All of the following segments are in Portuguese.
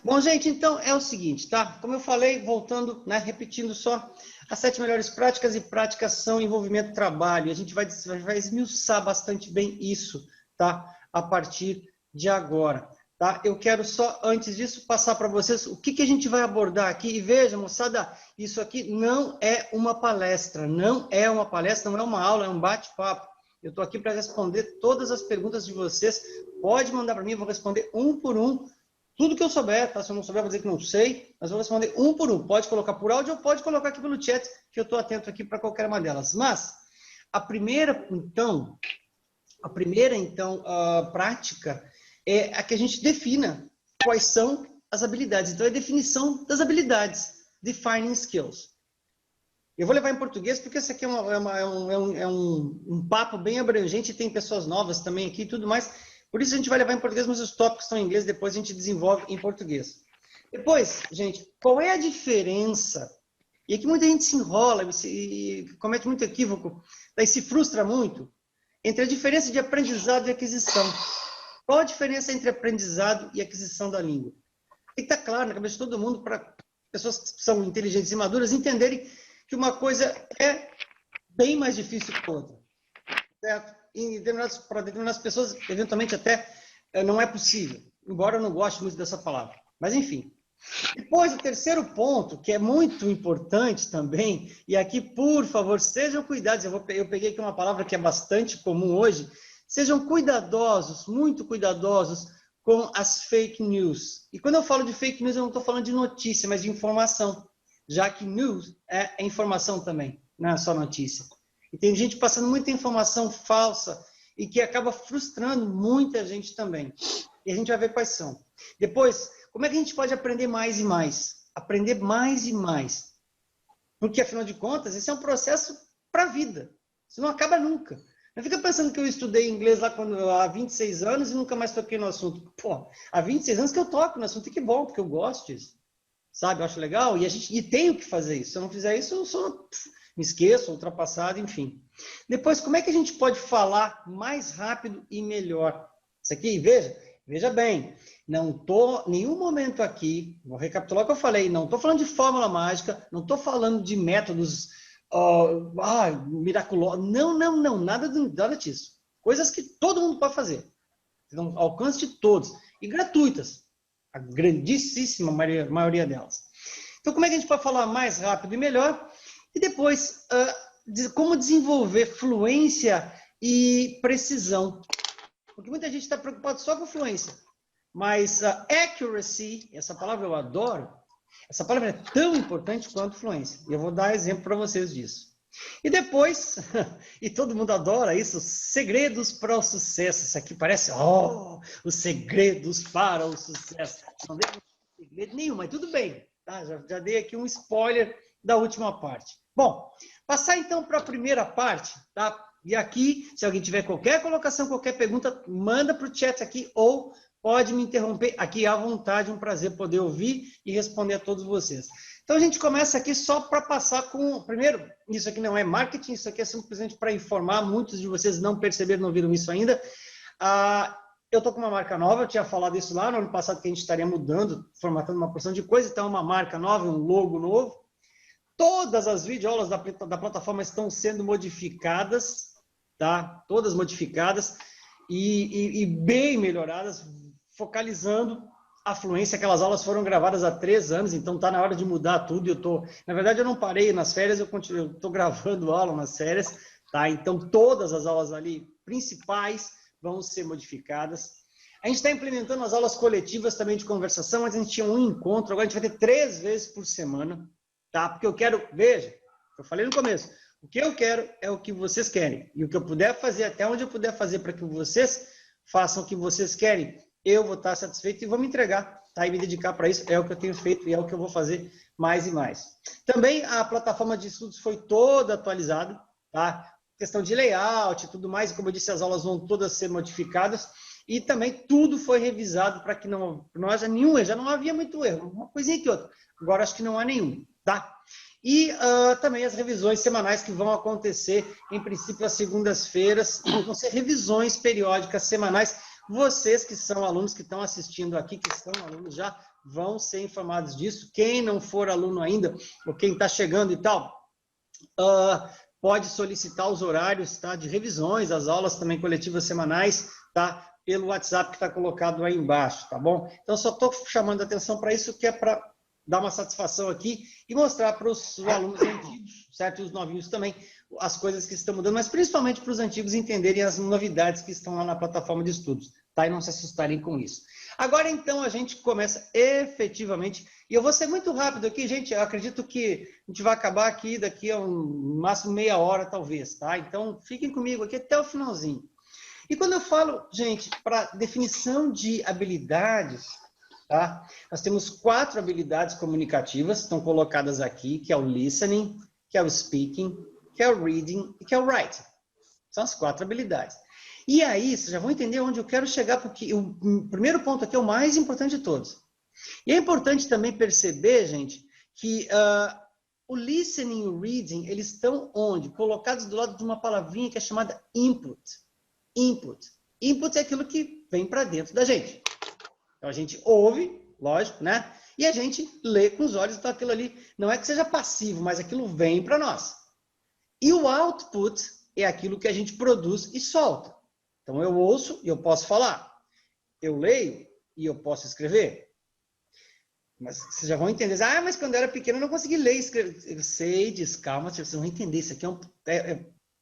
Bom, gente, então é o seguinte, tá? Como eu falei, voltando, né, repetindo só, as 7 melhores práticas e práticas envolvimento do trabalho. A gente vai esmiuçar bastante bem isso, tá? A partir de agora, tá? Eu quero só, antes disso, passar para vocês o que a gente vai abordar aqui. E veja, moçada, isso aqui não é uma palestra, não é uma aula, é um bate-papo. Eu estou aqui para responder todas as perguntas de vocês. Pode mandar para mim, eu vou responder um por um. Tudo que eu souber, tá? Se eu não souber, vou dizer que não sei, mas eu vou responder um por um. Pode colocar por áudio ou pode colocar aqui pelo chat, que eu estou atento aqui para qualquer uma delas. Mas, a primeira, então, prática é a que a gente defina quais são as habilidades. Então, é a definição das habilidades. Defining skills. Eu vou levar em português, porque esse aqui é um papo bem abrangente, tem pessoas novas também aqui e tudo mais. Por isso a gente vai levar em português, mas os tópicos estão em inglês, depois a gente desenvolve em português. Depois, gente, qual é a diferença? E aqui muita gente se enrola e comete muito equívoco, daí se frustra muito, entre a diferença de aprendizado e aquisição. Qual a diferença entre aprendizado e aquisição da língua? Tem que estar claro na cabeça de todo mundo, para pessoas que são inteligentes e maduras entenderem que uma coisa é bem mais difícil que a outra. Certo? Para determinadas pessoas, eventualmente até não é possível, embora eu não goste muito dessa palavra. Mas, enfim. Depois, o terceiro ponto, que é muito importante também, e aqui, por favor, sejam cuidados, eu peguei aqui uma palavra que é bastante comum hoje, sejam cuidadosos, muito cuidadosos com as fake news. E quando eu falo de fake news, eu não estou falando de notícia, mas de informação, já que news é informação também, não é só notícia. E tem gente passando muita informação falsa e que acaba frustrando muita gente também. E a gente vai ver quais são. Depois, como é que a gente pode aprender mais e mais? Aprender mais e mais. Porque, afinal de contas, esse é um processo para a vida. Isso não acaba nunca. Não fica pensando que eu estudei inglês lá há 26 anos e nunca mais toquei no assunto. Pô, há 26 anos que eu toco no assunto e que bom, porque eu gosto disso. Sabe, eu acho legal. E tenho que fazer isso. Se eu não fizer isso, eu sou... me esqueço, ultrapassado, enfim. Depois, como é que a gente pode falar mais rápido e melhor? Isso aqui, veja bem, não estou, nenhum momento aqui, vou recapitular o que eu falei, não estou falando de fórmula mágica, não estou falando de métodos miraculosos, não, nada disso. Coisas que todo mundo pode fazer, ao alcance de todos, e gratuitas, a grandíssima maioria delas. Então, como é que a gente pode falar mais rápido e melhor? E depois, como desenvolver fluência e precisão. Porque muita gente está preocupada só com fluência. Mas accuracy, essa palavra eu adoro, essa palavra é tão importante quanto fluência. E eu vou dar exemplo para vocês disso. E depois, e todo mundo adora isso, segredos para o sucesso. Isso aqui parece, os segredos para o sucesso. Não dei segredo nenhum, mas tudo bem. Tá? Já dei aqui um spoiler da última parte. Bom, passar então para a primeira parte, tá? E aqui, se alguém tiver qualquer colocação, qualquer pergunta, manda para o chat aqui ou pode me interromper aqui à vontade, um prazer poder ouvir e responder a todos vocês. Então a gente começa aqui só para passar com, primeiro, isso aqui não é marketing, isso aqui é simplesmente para informar, muitos de vocês não perceberam, não viram isso ainda. Eu estou com uma marca nova, eu tinha falado isso lá no ano passado que a gente estaria mudando, formatando uma porção de coisa, então uma marca nova, um logo novo. Todas as videoaulas da plataforma estão sendo modificadas, tá? Todas modificadas e bem melhoradas, focalizando a fluência. Aquelas aulas foram gravadas há 3 anos, então está na hora de mudar tudo. Na verdade, eu não parei nas férias, eu estou gravando aula nas férias, tá? Então, todas as aulas ali principais vão ser modificadas. A gente está implementando as aulas coletivas também de conversação, antes a gente tinha um encontro, agora a gente vai ter 3 vezes por semana. Tá? Porque eu quero, veja, eu falei no começo, o que eu quero é o que vocês querem. E o que eu puder fazer, até onde eu puder fazer para que vocês façam o que vocês querem, eu vou estar satisfeito e vou me entregar, tá? E me dedicar para isso. É o que eu tenho feito e é o que eu vou fazer mais e mais. Também a plataforma de estudos foi toda atualizada, tá? Questão de layout e tudo mais, como eu disse, as aulas vão todas ser modificadas. E também tudo foi revisado para que não haja nenhum erro. Já não havia muito erro, uma coisinha que outra. Agora acho que não há nenhum. Tá? E também as revisões semanais que vão acontecer, em princípio, às segundas-feiras, vão ser revisões periódicas semanais. Vocês que são alunos, que estão assistindo aqui, que são alunos já, vão ser informados disso. Quem não for aluno ainda, ou quem está chegando e tal, pode solicitar os horários, tá, de revisões, as aulas também coletivas semanais, tá, pelo WhatsApp que está colocado aí embaixo, tá bom? Então, só estou chamando a atenção para isso, que é para dar uma satisfação aqui e mostrar para os alunos antigos, certo? E os novinhos também, as coisas que estão mudando, mas principalmente para os antigos entenderem as novidades que estão lá na plataforma de estudos, tá? E não se assustarem com isso. Agora, então, a gente começa efetivamente, e eu vou ser muito rápido aqui, gente, eu acredito que a gente vai acabar aqui daqui a no máximo meia hora, talvez, tá? Então, fiquem comigo aqui até o finalzinho. E quando eu falo, gente, para definição de habilidades, tá? Nós temos 4 habilidades comunicativas, estão colocadas aqui, que é o listening, que é o speaking, que é o reading e que é o writing. São as 4 habilidades. E aí, vocês já vão entender onde eu quero chegar, porque o primeiro ponto aqui é o mais importante de todos. E é importante também perceber, gente, que o listening e o reading, eles estão onde? Colocados do lado de uma palavrinha que é chamada input. Input. Input é aquilo que vem para dentro da gente. Então, a gente ouve, lógico, né? E a gente lê com os olhos, então aquilo ali não é que seja passivo, mas aquilo vem para nós. E o output é aquilo que a gente produz e solta. Então, eu ouço e eu posso falar. Eu leio e eu posso escrever. Mas vocês já vão entender. Ah, mas quando eu era pequeno eu não consegui ler e escrever. Eu sei, diz, calma, vocês vão entender. Isso aqui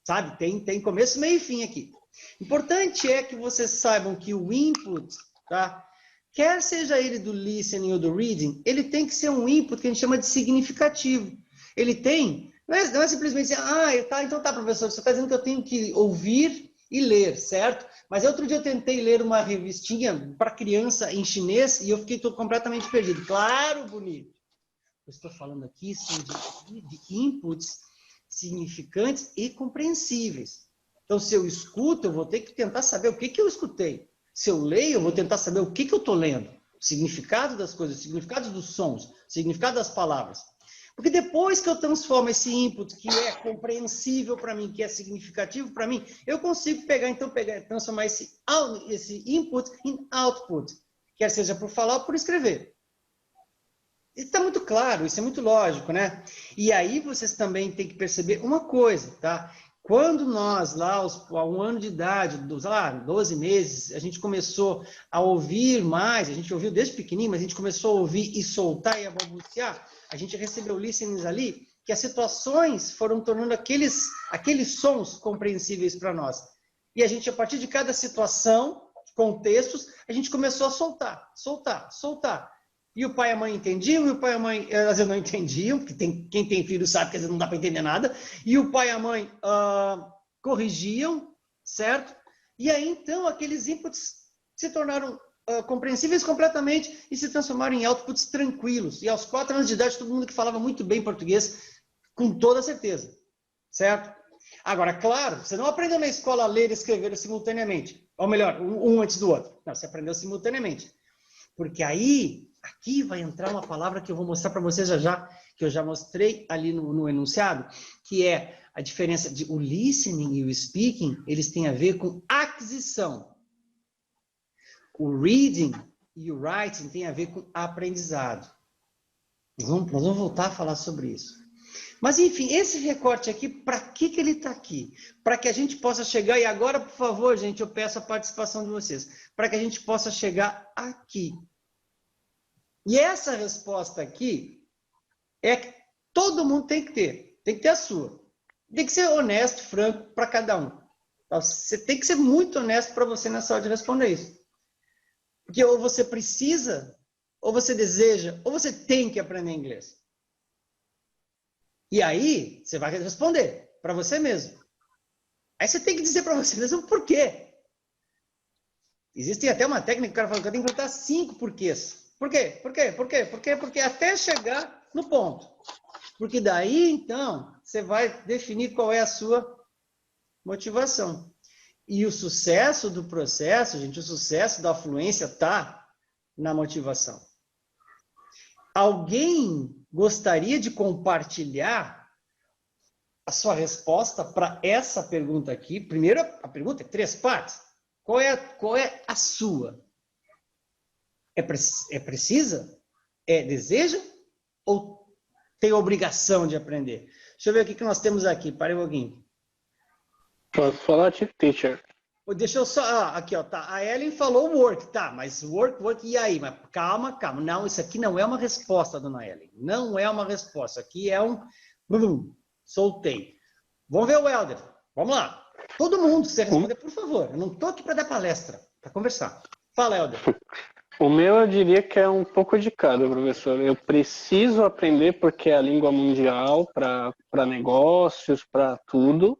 sabe, tem começo, meio e fim aqui. Importante é que vocês saibam que o input, tá? Quer seja ele do listening ou do reading, ele tem que ser um input que a gente chama de significativo. Ele tem, não é simplesmente assim, tá, então tá, professor, você está dizendo que eu tenho que ouvir e ler, certo? Mas outro dia eu tentei ler uma revistinha para criança em chinês e eu fiquei completamente perdido. Claro, bonito. Eu estou falando aqui de inputs significantes e compreensíveis. Então, se eu escuto, eu vou ter que tentar saber o que eu escutei. Se eu leio, eu vou tentar saber o que eu estou lendo. O significado das coisas, o significado dos sons, o significado das palavras. Porque depois que eu transformo esse input, que é compreensível para mim, que é significativo para mim, eu consigo transformar esse input em output. Quer seja por falar ou por escrever. Isso está muito claro, isso é muito lógico, né? E aí vocês também têm que perceber uma coisa, tá? Quando nós, lá, a 1 ano de idade, 12 meses, a gente começou a ouvir mais, a gente ouviu desde pequenininho, mas a gente começou a ouvir e soltar e a balbuciar, a gente recebeu listenings ali, que as situações foram tornando aqueles sons compreensíveis para nós. E a gente, a partir de cada situação, contextos, a gente começou a soltar. E o pai e a mãe entendiam, e o pai e a mãe, às vezes não entendiam, porque quem tem filho sabe que às vezes não dá para entender nada, e o pai e a mãe corrigiam, certo? E aí, então, aqueles inputs se tornaram compreensíveis completamente e se transformaram em outputs tranquilos. E aos 4 anos de idade, todo mundo que falava muito bem português, com toda certeza, certo? Agora, claro, você não aprendeu na escola a ler e escrever simultaneamente, ou melhor, um antes do outro. Não, você aprendeu simultaneamente. Porque aí, aqui vai entrar uma palavra que eu vou mostrar para vocês já, que eu já mostrei ali no enunciado, que é a diferença de o listening e o speaking, eles têm a ver com aquisição. O reading e o writing têm a ver com aprendizado. Nós vamos voltar a falar sobre isso. Mas, enfim, esse recorte aqui, para que ele está aqui? Para que a gente possa chegar, e agora, por favor, gente, eu peço a participação de vocês, para que a gente possa chegar aqui. E essa resposta aqui é que todo mundo tem que ter a sua. Tem que ser honesto, franco para cada um. Então, você tem que ser muito honesto para você nessa hora de responder isso. Porque ou você precisa, ou você deseja, ou você tem que aprender inglês. E aí, você vai responder para você mesmo. Aí você tem que dizer para você mesmo por quê. Existe até uma técnica que o cara fala que eu tenho que perguntar 5 porquês. Por quê? Porque até chegar no ponto. Porque daí, então, você vai definir qual é a sua motivação. E o sucesso do processo, gente, o sucesso da fluência está na motivação. Alguém gostaria de compartilhar a sua resposta para essa pergunta aqui? Primeiro, a pergunta é 3 partes. Qual é a sua? É precisa? deseja ou tem obrigação de aprender? Deixa eu ver o que nós temos aqui. Para um pouquinho. Posso falar, teacher? Deixa eu só... aqui, ó. Tá. A Ellen falou work. Tá, mas work, e aí? Mas calma. Não, isso aqui não é uma resposta, dona Ellen. Não é uma resposta. Aqui é um... soltei. Vamos ver o Helder. Vamos lá. Todo mundo, se você responder, por favor. Eu não estou aqui para dar palestra, para conversar. Fala, Helder. O meu eu diria que é um pouco de cada, professor. Eu preciso aprender porque é a língua mundial para negócios, para tudo.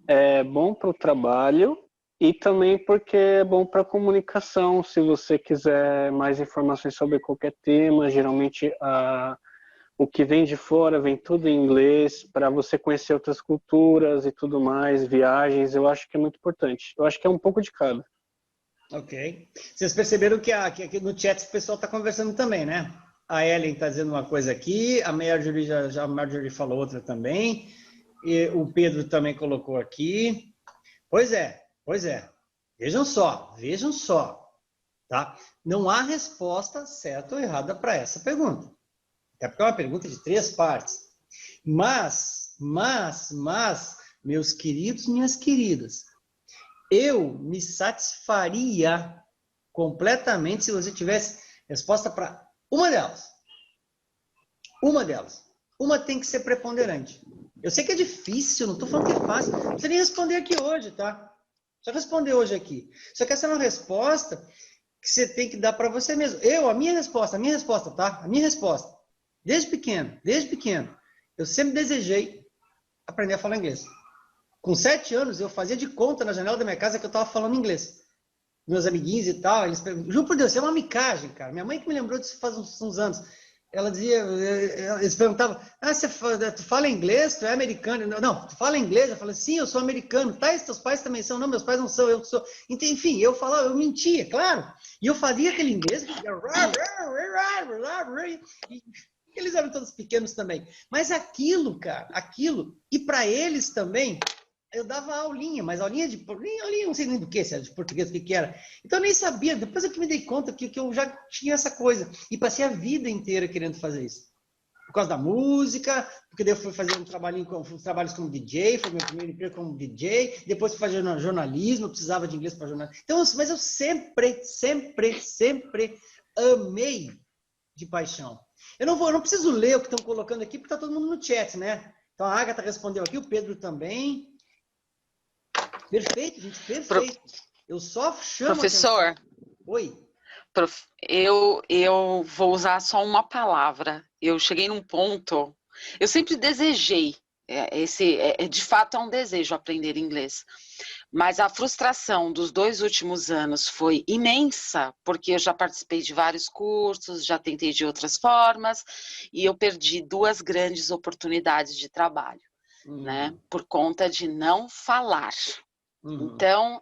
É bom para o trabalho e também porque é bom para a comunicação. Se você quiser mais informações sobre qualquer tema, geralmente o que vem de fora vem tudo em inglês, para você conhecer outras culturas e tudo mais, viagens, eu acho que é muito importante. Eu acho que é um pouco de cada. Ok. Vocês perceberam que aqui no chat o pessoal está conversando também, né? A Ellen está dizendo uma coisa aqui, a Marjorie a Marjorie falou outra também, e o Pedro também colocou aqui. Pois é. Vejam só, tá? Não há resposta certa ou errada para essa pergunta. Até porque é uma pergunta de 3 partes. Mas, meus queridos, minhas queridas, eu me satisfaria completamente se você tivesse resposta para uma delas. Uma tem que ser preponderante. Eu sei que é difícil, não estou falando que é fácil. Não precisa nem responder aqui hoje, tá? Só responder hoje aqui. Só que essa é uma resposta que você tem que dar para você mesmo. A minha resposta, tá? A minha resposta. Desde pequeno, eu sempre desejei aprender a falar inglês. Com 7 anos, eu fazia de conta na janela da minha casa que eu estava falando inglês. Meus amiguinhos e tal, eles perguntam, juro por Deus, isso é uma micagem, cara. Minha mãe que me lembrou disso faz uns anos. Ela dizia, eles perguntavam, tu fala inglês, tu é americano? Não, tu fala inglês? Eu falei, sim, eu sou americano. Tá, e teus pais também são? Não, meus pais não são, eu sou. Enfim, eu falava, eu mentia, claro. E eu fazia aquele inglês, eles eram todos pequenos também. Mas aquilo, cara, e para eles também, eu dava aulinha, mas aulinha, não sei nem do que, se era de português, o que era. Então eu nem sabia, depois eu que me dei conta que eu já tinha essa coisa. E passei a vida inteira querendo fazer isso. Por causa da música, porque daí eu fui fazer trabalhos como DJ, foi meu primeiro emprego como DJ, depois fui fazer jornalismo, eu precisava de inglês para jornalismo. Então, mas eu sempre amei de paixão. Eu não preciso ler o que estão colocando aqui, porque está todo mundo no chat, né? Então a Agatha respondeu aqui, o Pedro também. Perfeito, gente, perfeito. Eu só chamo Professor, Oi. Eu vou usar só uma palavra. Eu cheguei num ponto, eu sempre desejei, de fato é um desejo aprender inglês, mas a frustração dos 2 últimos anos foi imensa, porque eu já participei de vários cursos, já tentei de outras formas, e eu perdi 2 grandes oportunidades de trabalho, né, por conta de não falar. Então,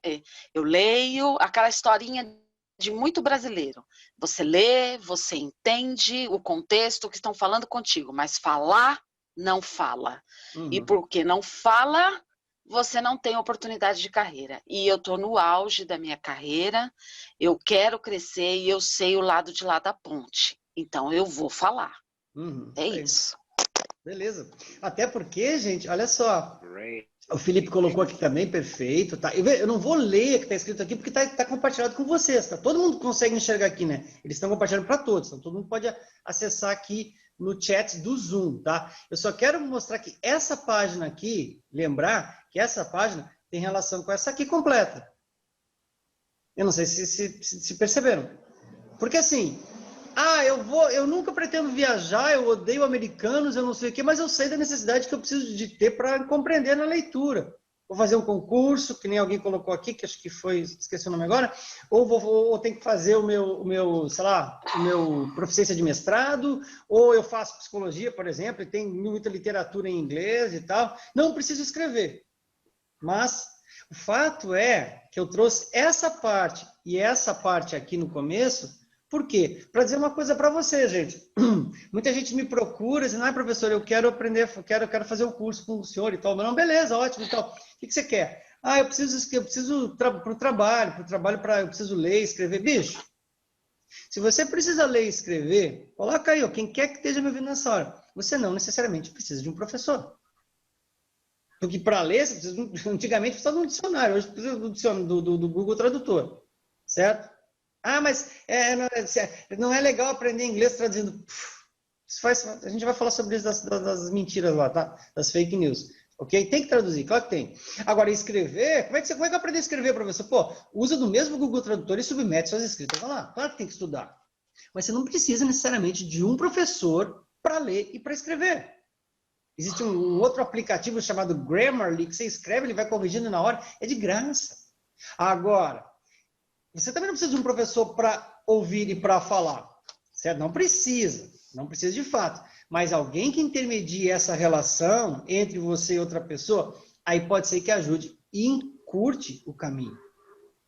eu leio aquela historinha de muito brasileiro. Você lê, você entende o contexto que estão falando contigo, mas falar, não fala. E porque não fala, você não tem oportunidade de carreira. E eu estou no auge da minha carreira, eu quero crescer e eu sei o lado de lá da ponte. Então, eu vou falar. É isso. Beleza. Até porque, gente, olha só. O Felipe colocou aqui também, perfeito. Tá? Eu não vou ler o que está escrito aqui, porque está compartilhado com vocês. Tá? Todo mundo consegue enxergar aqui, né? Eles estão compartilhando para todos. Então, todo mundo pode acessar aqui no chat do Zoom, tá? Eu só quero mostrar que essa página aqui, lembrar que essa página tem relação com essa aqui completa. Eu não sei se perceberam. Porque assim, eu nunca pretendo viajar, eu odeio americanos, eu não sei o quê, mas eu sei da necessidade que eu preciso de ter para compreender na leitura. Vou fazer um concurso, que nem alguém colocou aqui, que acho que foi, esqueci o nome agora, ou tenho que fazer o meu, sei lá, o meu proficiência de mestrado, ou eu faço psicologia, por exemplo, e tem muita literatura em inglês e tal. Não preciso escrever. Mas o fato é que eu trouxe essa parte e essa parte aqui no começo. Por quê? Para dizer uma coisa para você, gente. Muita gente me procura, dizendo, professor, eu quero aprender, quero fazer o curso com o senhor e tal. Não, beleza, ótimo e tal. O que você quer? Eu preciso para o trabalho, eu preciso ler, escrever. Bicho, Se você precisa ler e escrever, coloca aí, ó, quem quer que esteja me ouvindo nessa hora. Você não necessariamente precisa de um professor. Porque para ler, você precisa, antigamente precisava de um dicionário, hoje precisa do Google Tradutor, certo? Ah, mas não é legal aprender inglês traduzindo. A gente vai falar sobre isso das mentiras lá, tá? Das fake news. Ok? Tem que traduzir, claro que tem. Agora, escrever, como é que eu aprender a escrever, professor? Pô, usa do mesmo Google Tradutor e submete suas escritas lá. Claro que tem que estudar. Mas você não precisa necessariamente de um professor para ler e para escrever. Existe um outro aplicativo chamado Grammarly, que você escreve, ele vai corrigindo na hora, é de graça. Agora, você também não precisa de um professor para ouvir e para falar, certo? Não precisa de fato. Mas alguém que intermedie essa relação entre você e outra pessoa, aí pode ser que ajude e encurte o caminho,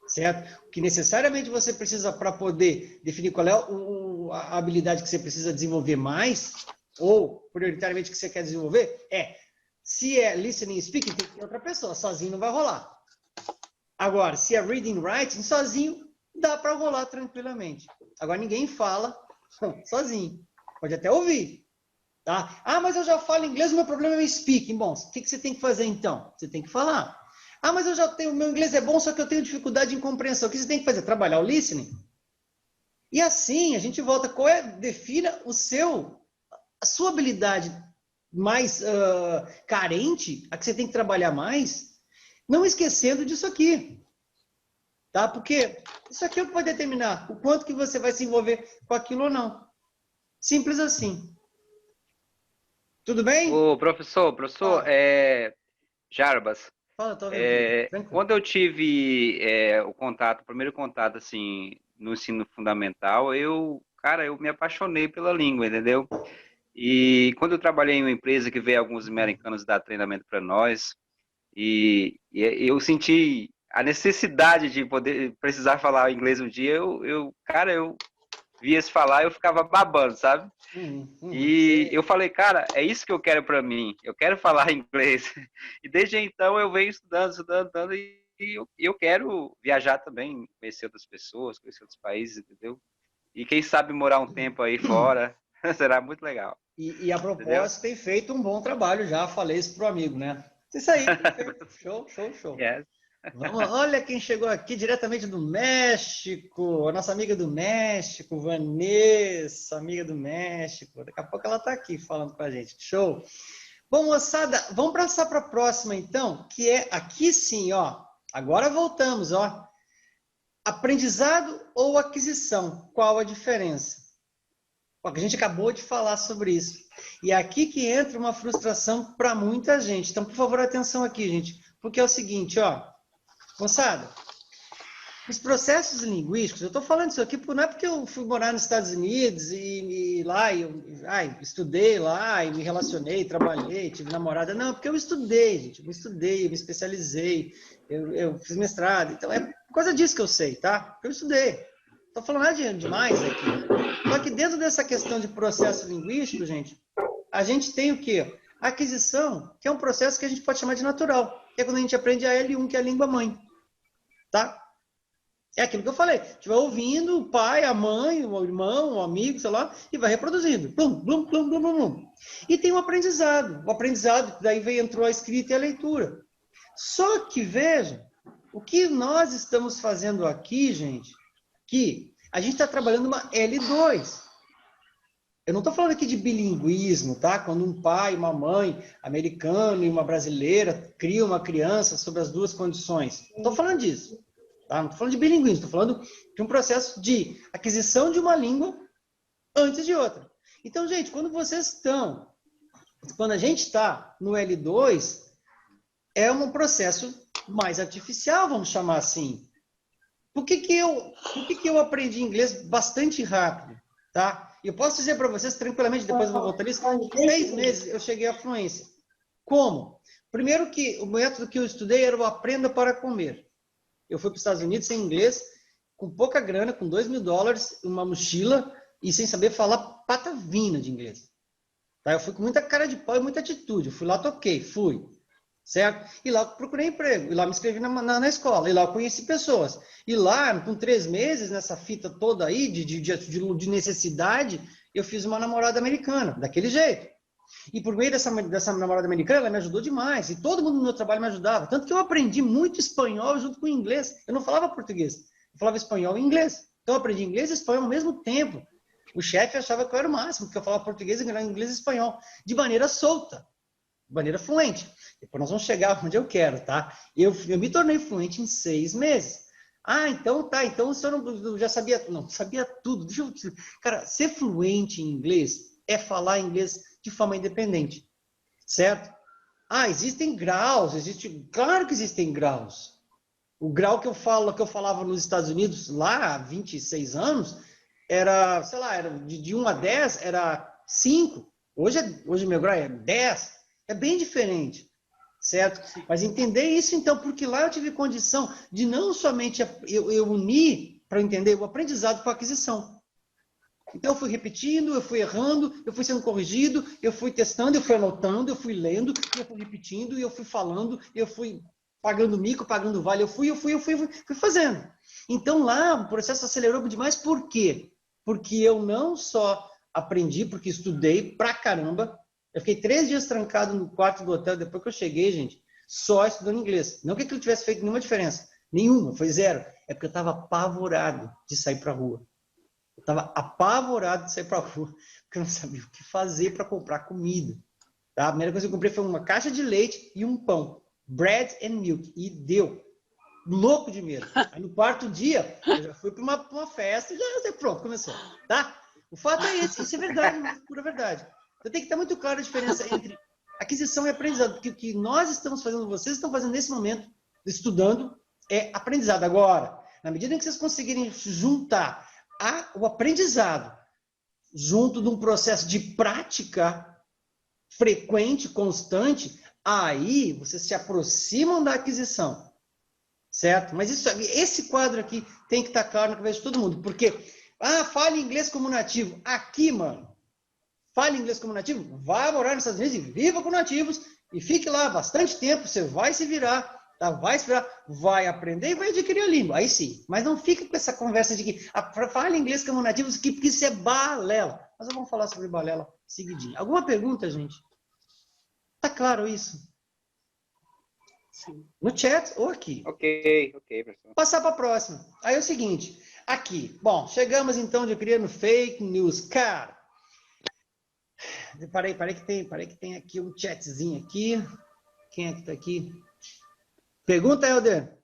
certo? O que necessariamente você precisa para poder definir qual é a habilidade que você precisa desenvolver mais, ou prioritariamente que você quer desenvolver, se é listening e speaking, tem que ter outra pessoa, sozinho não vai rolar. Agora, se é reading e writing, sozinho dá para rolar tranquilamente. Agora, ninguém fala sozinho, pode até ouvir. Tá? Ah, mas eu já falo inglês, o meu problema é o speaking. Bom, o que você tem que fazer então? Você tem que falar. Ah, mas o meu inglês é bom, só que eu tenho dificuldade em compreensão. O que você tem que fazer? Trabalhar o listening. E assim, a gente volta, defina a sua habilidade mais carente, a que você tem que trabalhar mais, não esquecendo disso aqui. Tá? Porque isso aqui é o que vai determinar o quanto que você vai se envolver com aquilo ou não. Simples assim. Tudo bem? Ô, professor, Jarbas, Fala, tô ouvindo. Tranquilo. quando eu tive o primeiro contato, assim, no ensino fundamental, eu me apaixonei pela língua, entendeu? E quando eu trabalhei em uma empresa que veio alguns americanos dar treinamento para nós, e eu senti a necessidade de precisar falar inglês um dia, eu via se falar, eu ficava babando, sabe? E eu falei, cara, é isso que eu quero para mim. Eu quero falar inglês. E desde então eu venho estudando e eu quero viajar também, conhecer outras pessoas, conhecer outros países, entendeu? E quem sabe morar um tempo aí fora, será muito legal. E a propósito, tem feito um bom trabalho já, falei isso pro amigo, né? Isso aí, perfeito. Show. Yes. Olha quem chegou aqui diretamente do México, a nossa amiga do México, Vanessa, amiga do México. Daqui a pouco ela está aqui falando com a gente. Show! Bom, moçada, vamos passar para a próxima então, que é aqui sim, ó. Agora voltamos, ó. Aprendizado ou aquisição? Qual a diferença? A gente acabou de falar sobre isso. E é aqui que entra uma frustração para muita gente. Então, por favor, atenção aqui, gente. Porque é o seguinte, ó. Moçada, os processos linguísticos, eu estou falando isso aqui não é porque eu fui morar nos Estados Unidos e lá eu estudei lá e me relacionei, trabalhei, tive namorada. Não, porque eu estudei, gente. Eu me especializei, eu fiz mestrado. Então, é por causa disso que eu sei, tá? Porque eu estudei. Estou falando nada demais aqui. Só que dentro dessa questão de processo linguístico, gente, a gente tem o quê? A aquisição, que é um processo que a gente pode chamar de natural, que é quando a gente aprende a L1, que é a língua mãe. Tá? É aquilo que eu falei. A gente vai ouvindo o pai, a mãe, o irmão, o amigo, sei lá, e vai reproduzindo. Blum, blum, blum, blum, blum. E tem o aprendizado. O aprendizado, daí entrou a escrita e a leitura. Só que, veja, o que nós estamos fazendo aqui, gente, que a gente está trabalhando uma L2. Eu não estou falando aqui de bilinguismo, tá? Quando um pai e uma mãe americano e uma brasileira criam uma criança sob as duas condições. Não estou falando disso. Tá? Não estou falando de bilinguismo, estou falando de um processo de aquisição de uma língua antes de outra. Então, gente, quando a gente está no L2, é um processo mais artificial, vamos chamar assim. Por que eu aprendi inglês bastante rápido? Tá? E eu posso dizer para vocês tranquilamente, depois eu vou voltar nisso, em 6 meses eu cheguei à fluência. Como? Primeiro que o método que eu estudei era o Aprenda para Comer. Eu fui para os Estados Unidos sem inglês, com pouca grana, com $2.000, uma mochila e sem saber falar patavina de inglês. Tá? Eu fui com muita cara de pau e muita atitude. Eu fui lá, toquei, fui. certo? E lá eu procurei emprego, e lá me inscrevi na escola, e lá eu conheci pessoas. E lá, com 3 meses, nessa fita toda aí de necessidade, eu fiz uma namorada americana, daquele jeito. E por meio dessa namorada americana, ela me ajudou demais. E todo mundo no meu trabalho me ajudava. Tanto que eu aprendi muito espanhol junto com inglês. Eu não falava português, eu falava espanhol e inglês. Então eu aprendi inglês e espanhol ao mesmo tempo. O chefe achava que eu era o máximo, porque eu falava português, inglês e espanhol, de maneira solta, de maneira fluente. Depois nós vamos chegar onde eu quero, tá? Eu me tornei fluente em 6 meses. Ah, então tá, então o senhor não, já sabia, não, sabia tudo. Deixa eu, cara, ser fluente em inglês é falar inglês de forma independente, certo? Ah, existem graus, claro que existem graus. O grau que eu falava nos Estados Unidos lá há 26 anos, era, sei lá, era de 1 a 10, era 5. Hoje meu grau é 10. É bem diferente, certo? Mas entender isso, então, porque lá eu tive condição de não somente eu unir, para entender, o aprendizado com a aquisição. Então, eu fui repetindo, eu fui errando, eu fui sendo corrigido, eu fui testando, eu fui anotando, eu fui lendo, eu fui repetindo, eu fui falando, eu fui pagando mico, pagando vale, eu fui fazendo. Então, lá, o processo acelerou demais. Por quê? Porque eu não só aprendi, porque estudei pra caramba. Eu fiquei 3 dias trancado no quarto do hotel, depois que eu cheguei, gente, só estudando inglês. Não que aquilo tivesse feito nenhuma diferença. Nenhuma, foi 0. É porque eu estava apavorado de sair pra rua. Eu estava apavorado de sair para a rua, porque eu não sabia o que fazer para comprar comida. Tá? A primeira coisa que eu comprei foi uma caixa de leite e um pão. Bread and milk. E deu. Louco de medo. Aí no 4º dia, eu já fui para uma festa e já pronto, começou. Tá? O fato é esse. Isso é verdade, pura verdade. Então tem que estar muito clara a diferença entre aquisição e aprendizado. Porque o que nós estamos fazendo, vocês estão fazendo nesse momento, estudando, é aprendizado. Agora, na medida em que vocês conseguirem juntar o aprendizado junto de um processo de prática frequente, constante, aí vocês se aproximam da aquisição, certo? Mas esse quadro aqui tem que estar claro na cabeça de todo mundo, porque, fale inglês como nativo. Aqui, mano, fale inglês como nativo, vai morar nos Estados Unidos e viva com nativos, e fique lá bastante tempo, você vai se virar, tá? Vai aprender e vai adquirir a língua. Aí sim. Mas não fica com essa conversa de que fale inglês como nativo, porque isso é balela. Mas vamos falar sobre balela seguidinho. Alguma pergunta, gente? Tá claro isso? Sim. No chat ou aqui? Ok, professor. Passar para a próxima. Aí é o seguinte, aqui. Bom, chegamos então onde eu queria no fake news. Cara, parei que tem aqui um chatzinho aqui. Quem é que tá aqui? Pergunta, Helder.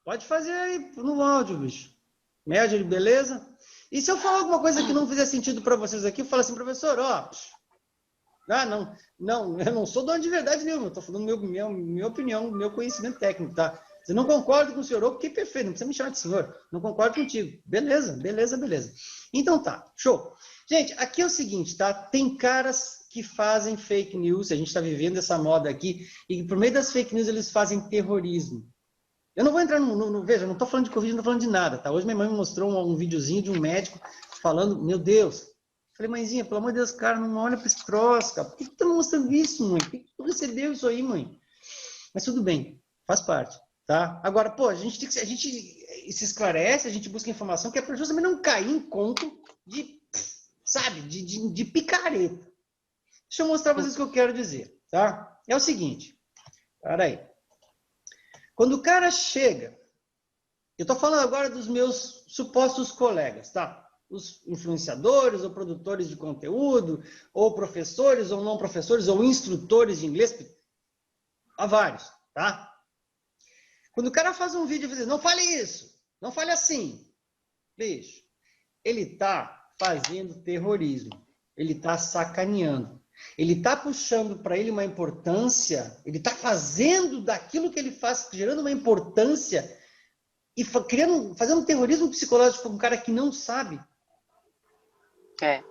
Pode fazer aí no áudio, bicho. Médio, beleza? E se eu falar alguma coisa que não fizer sentido para vocês aqui, eu falo assim, professor, não, eu não sou dono de verdade nenhuma, eu estou falando minha opinião, meu conhecimento técnico, tá? Você não concorda com o senhor, ok, perfeito, não precisa me chamar de senhor, não concordo contigo. Beleza. Então tá, show. Gente, aqui é o seguinte, tá? Tem caras que fazem fake news, a gente está vivendo essa moda aqui, e por meio das fake news eles fazem terrorismo. Eu não vou entrar veja, eu não estou falando de Covid, não estou falando de nada, tá? Hoje minha mãe me mostrou um videozinho de um médico falando, meu Deus. Falei, mãezinha, pelo amor de Deus, cara, não olha para esse troço, cara. Por que tu tá mostrando isso, mãe? Por que tu recebeu isso aí, mãe? Mas tudo bem, faz parte, tá? Agora, pô, a gente se esclarece, a gente busca informação, que é para justamente não cair em conto de, sabe, de picareta. Deixa eu mostrar para vocês o que eu quero dizer, tá? É o seguinte, peraí. Quando o cara chega, eu estou falando agora dos meus supostos colegas, tá? Os influenciadores ou produtores de conteúdo, ou professores ou não professores, ou instrutores de inglês, há vários, tá? Quando o cara faz um vídeo e diz, não fale isso, não fale assim, bicho, ele está fazendo terrorismo, ele está sacaneando. Ele está puxando para ele uma importância, ele está fazendo daquilo que ele faz, gerando uma importância e fazendo um terrorismo psicológico com um cara que não sabe.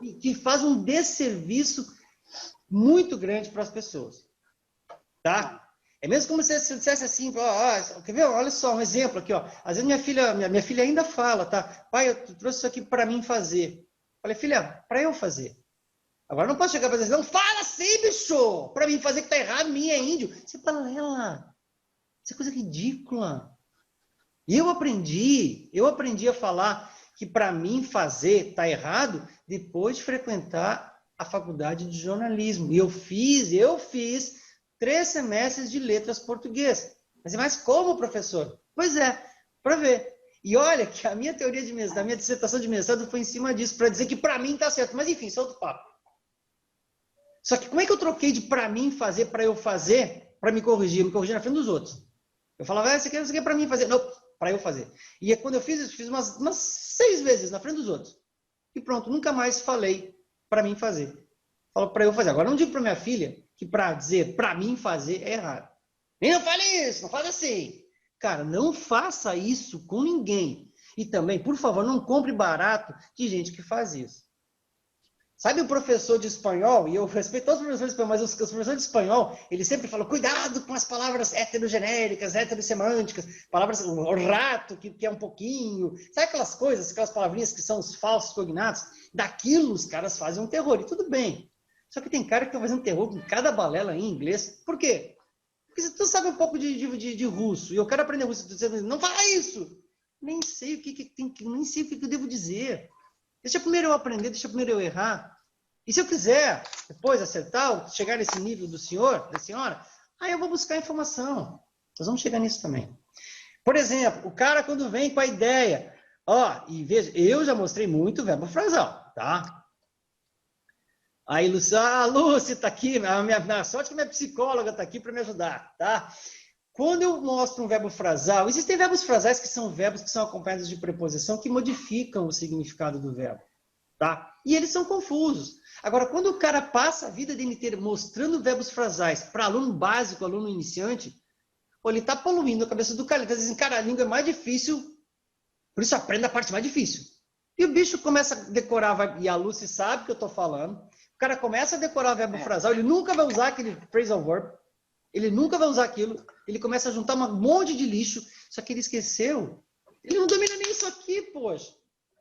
E que faz um desserviço muito grande para as pessoas. Tá? É mesmo como se você dissesse assim, quer ver? Olha só, um exemplo aqui, ó. Às vezes minha filha ainda fala, tá? Pai, eu trouxe isso aqui para mim fazer. Falei, filha, para eu fazer. Agora não posso chegar para dizer, não fala assim, bicho! Para mim fazer que tá errado, mim é índio. Isso é balela. Isso é coisa ridícula. E eu aprendi a falar que para mim fazer tá errado depois de frequentar a faculdade de jornalismo. E eu fiz 3 semestres de letras português. Mas como, professor? Pois é, para ver. E olha que a minha teoria de mestrado, a minha dissertação de mestrado foi em cima disso, para dizer que para mim tá certo. Mas enfim, isso é outro papo. Só que como é que eu troquei de para mim fazer, para eu fazer, para me corrigir? Me corrigir na frente dos outros. Eu falava, isso aqui é para mim fazer. Não, para eu fazer. E quando eu fiz isso, fiz umas 6 vezes na frente dos outros. E pronto, nunca mais falei para mim fazer. Falo para eu fazer. Agora, não digo para minha filha que para dizer para mim fazer é errado. E não fale isso, não fale assim. Cara, não faça isso com ninguém. E também, por favor, não compre barato de gente que faz isso. Sabe o professor de espanhol, e eu respeito todos os professores de espanhol, mas os professores de espanhol, eles sempre falam, cuidado com as palavras heterogenéricas, heterosemânticas, palavras, o rato, que é um pouquinho, sabe aquelas coisas, aquelas palavrinhas que são os falsos cognatos? Daquilo os caras fazem um terror, e tudo bem. Só que tem cara que tá fazendo terror com cada balela em inglês. Por quê? Porque se tu sabe um pouco de russo, e eu quero aprender russo, tu diz, não fala isso! Nem sei o que eu devo dizer. Deixa primeiro eu aprender, deixa primeiro eu errar. E se eu quiser depois acertar, chegar nesse nível do senhor, da senhora, aí eu vou buscar informação. Nós vamos chegar nisso também. Por exemplo, o cara quando vem com a ideia, e veja, eu já mostrei muito verbo frasal, tá? Aí, a Lúcia está aqui, a sorte que minha psicóloga está aqui para me ajudar, tá? Quando eu mostro um verbo frasal, existem verbos frasais que são verbos que são acompanhados de preposição que modificam o significado do verbo, tá? E eles são confusos. Agora, quando o cara passa a vida dele inteira mostrando verbos frasais para aluno básico, aluno iniciante, ele está poluindo a cabeça do cara. Ele está dizendo, cara, a língua é mais difícil, por isso aprenda a parte mais difícil. E o bicho começa a decorar, e a Lucy sabe o que eu estou falando, o cara começa a decorar o verbo frasal, ele nunca vai usar aquele phrasal verb, ele nunca vai usar aquilo, ele começa a juntar um monte de lixo, só que ele esqueceu. Ele não domina nem isso aqui, poxa.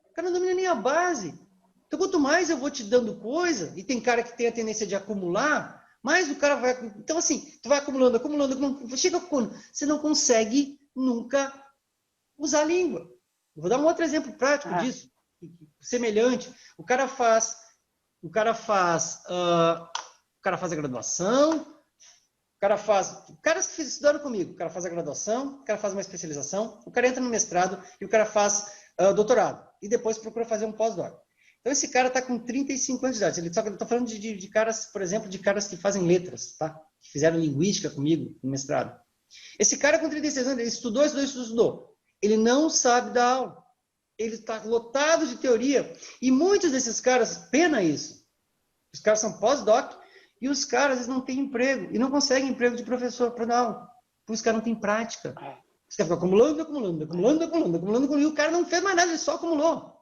O cara não domina nem a base. Então, quanto mais eu vou te dando coisa, e tem cara que tem a tendência de acumular, mais o cara vai... Então, assim, tu vai acumulando. Chega quando você não consegue nunca usar a língua. Eu vou dar um outro exemplo prático disso, semelhante. O cara faz a graduação, caras que estudaram comigo, o cara faz a graduação, o cara faz uma especialização, o cara entra no mestrado e o cara faz doutorado. E depois procura fazer um pós-doc. Então, esse cara está com 35 anos de idade. Só que eu estou falando de caras, por exemplo, de caras que fazem letras, tá? Que fizeram linguística comigo no mestrado. Esse cara com 36 anos, ele estudou. Ele não sabe dar aula. Ele está lotado de teoria. E muitos desses caras, pena isso. Os caras são pós-doc, e os caras eles não têm emprego, e não conseguem emprego de professor para dar aula, porque os caras não têm prática. Os caras ficam acumulando, e o cara não fez mais nada, ele só acumulou.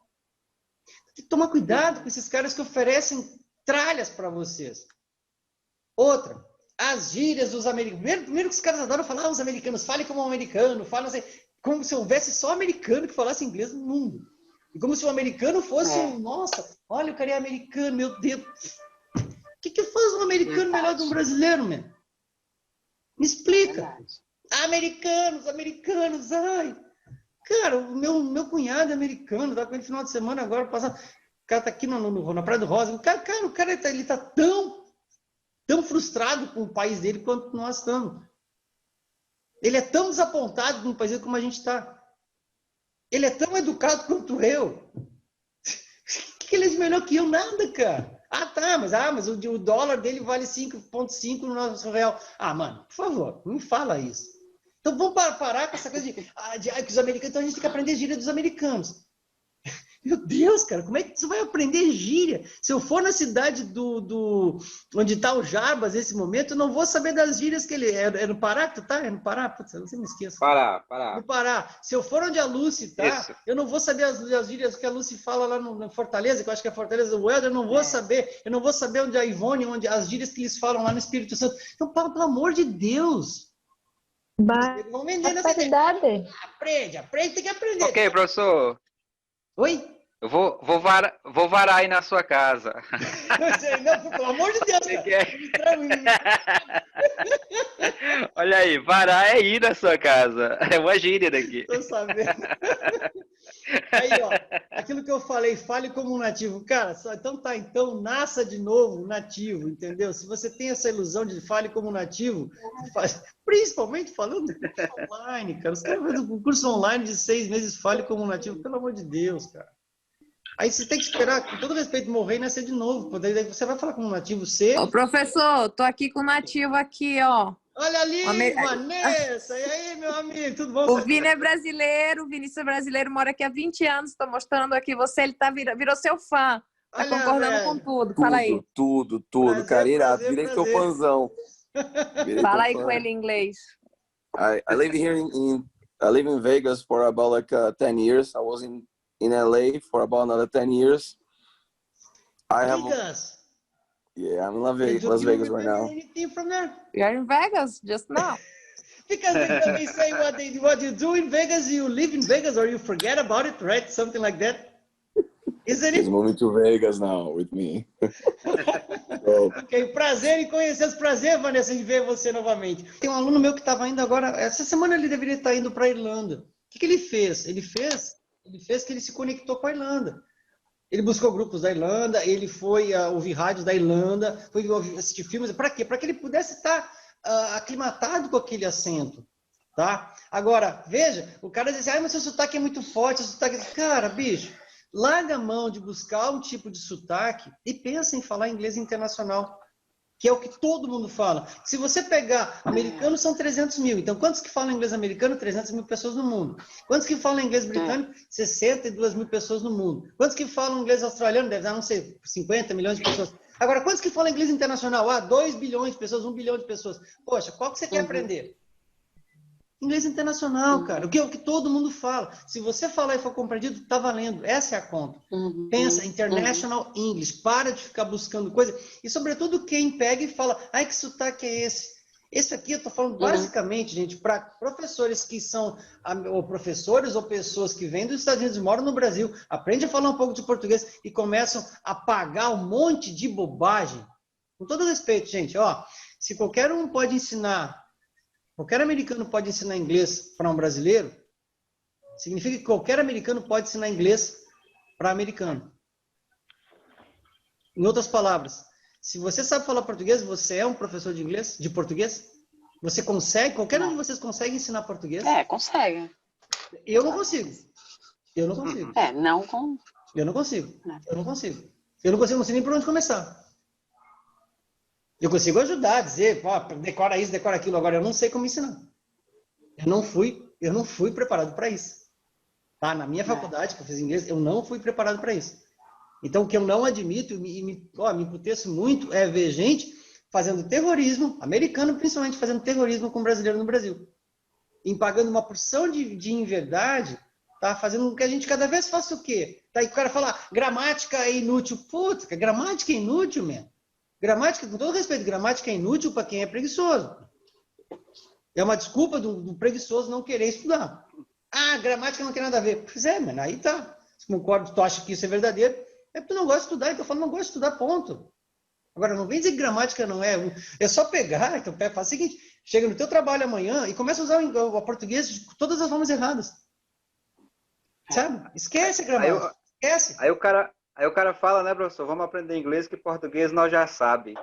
Tem que tomar cuidado com esses caras que oferecem tralhas para vocês. Outra, as gírias dos americanos. Primeiro que os caras adoram falar, os americanos, fale como um americano, fala assim, como se houvesse só americano que falasse inglês no mundo. E como se o americano fosse, nossa, olha, o cara é americano, meu Deus. O que faz um americano melhor de um brasileiro, man? Me explica. Americanos, ai. Cara, o meu cunhado é americano, tá com ele no final de semana agora, passando. O cara tá aqui na Praia do Rosa. O cara ele tá tão frustrado com o país dele quanto nós estamos. Ele é tão desapontado com o país dele como a gente está. Ele é tão educado quanto eu. O que ele é de melhor que eu? Nada, cara. Mas o dólar dele vale 5,5 no nosso real. Mano, por favor, não me fala isso. Então vamos parar com essa coisa que os americanos, então a gente tem que aprender gíria dos americanos. Meu Deus, cara, como é que você vai aprender gíria? Se eu for na cidade onde está o Jarbas nesse momento, eu não vou saber das gírias que ele... É no Pará que tu tá? É no Pará? Putz, eu não sei, me esqueço. Pará. No Pará. Se eu for onde a Lucy tá, isso. Eu não vou saber as gírias que a Lucy fala lá no Fortaleza, que eu acho que é Fortaleza do Helder, eu não vou saber. Eu não vou saber onde a Ivone, onde as gírias que eles falam lá no Espírito Santo. Então, pelo amor de Deus. Vão vender nessa... Aprende, tem que aprender. Ok, professor. Oi? Eu vou varar aí na sua casa. Não, pelo amor de Deus, cara. Olha aí, varar é ir na sua casa. É uma gíria daqui. Tô sabendo. Aí, ó, aquilo que eu falei, fale como um nativo. Cara, então nasça de novo nativo, entendeu? Se você tem essa ilusão de fale como um nativo, principalmente falando do curso online, cara. Os caras fazem um curso online de 6 meses, fale como um nativo, pelo amor de Deus, cara. Aí você tem que esperar, com todo respeito, morrer e nascer de novo. Daí você vai falar como um nativo ser. Ô, professor, tô aqui com o nativo aqui, ó. Olha ali, Vanessa! E aí, meu amigo, tudo bom? O Vini é brasileiro, o Vinícius é brasileiro, mora aqui há 20 anos, estou mostrando aqui você, ele virou seu fã. Tá Olha, concordando velho. com tudo. Fala aí. Tudo. Prazer, Cara, irado. prazer, Virei teu prazer. fãzão. Fala aí com ele em inglês. I live here I live in Vegas for about like 10 years. I was in LA for about another 10 years. Vegas. Yeah, I'm in Las Vegas right now. Anything from there? You're in Vegas just now. Because they say what you do in Vegas, you live in Vegas or you forget about it, right? Something like that. Isn't it? He's moving to Vegas now with me. Ok, prazer em conhecê-los. Prazer, Vanessa, em ver você novamente. Tem um aluno meu que estava indo agora, essa semana ele deveria estar indo para a Irlanda. O que ele fez? Ele fez que ele se conectou com a Irlanda. Ele buscou grupos da Irlanda, ele foi ouvir rádios da Irlanda, foi assistir filmes. Para quê? Para que ele pudesse estar aclimatado com aquele acento. Tá? Agora, veja, o cara diz assim, mas seu sotaque é muito forte, seu sotaque... Cara, bicho, larga a mão de buscar um tipo de sotaque e pensa em falar inglês internacional, que é o que todo mundo fala. Se você pegar, americanos são 300 mil, então quantos que falam inglês americano? 300 mil pessoas no mundo. Quantos que falam inglês britânico? 62 mil pessoas no mundo. Quantos que falam inglês australiano? Deve dar, não sei, 50 milhões de pessoas. Agora, quantos que falam inglês internacional? 2 bilhões de pessoas, 1 bilhão de pessoas. Poxa, qual que você quer aprender? Inglês internacional, cara. O que todo mundo fala. Se você falar e for compreendido, tá valendo. Essa é a conta. Pensa, International English. Para de ficar buscando coisa. E, sobretudo, quem pega e fala, ai, que sotaque é esse? Esse aqui eu tô falando basicamente, gente, para professores que são, ou professores ou pessoas que vêm dos Estados Unidos e moram no Brasil, aprendem a falar um pouco de português e começam a pagar um monte de bobagem. Com todo respeito, gente, ó, se qualquer um pode ensinar... Qualquer americano pode ensinar inglês para um brasileiro, significa que qualquer americano pode ensinar inglês para americano. Em outras palavras, se você sabe falar português, você é um professor de inglês, de português? Você consegue? Qualquer um de vocês consegue ensinar português? Consegue. Eu não consigo. Eu não consigo. Eu não consigo. Eu não consigo nem por onde começar. Eu consigo ajudar, dizer, decora isso, decora aquilo. Agora, eu não sei como ensinar. Eu não fui preparado para isso. Tá? Na minha faculdade, que eu fiz inglês, eu não fui preparado para isso. Então, o que eu não admito, me emputeço muito, é ver gente fazendo terrorismo, americano principalmente, fazendo terrorismo com brasileiro no Brasil. E pagando uma porção de inverdade, tá? Fazendo com que a gente cada vez faça o quê? Tá? E o cara fala, gramática é inútil. Putz, gramática é inútil, mesmo. Gramática, com todo respeito, gramática é inútil para quem é preguiçoso. É uma desculpa do preguiçoso não querer estudar. Gramática não tem nada a ver. Pois é, mano, aí tá. Se concordo, tu acha que isso é verdadeiro, é porque tu não gosta de estudar, então eu falo, não gosto de estudar, ponto. Agora, não vem dizer que gramática não é. É só pegar, então faz o seguinte, chega no teu trabalho amanhã e começa a usar o português de todas as formas erradas. Sabe? Esquece a gramática. Esquece. Aí o cara fala, né, professor? Vamos aprender inglês que português nós já sabe.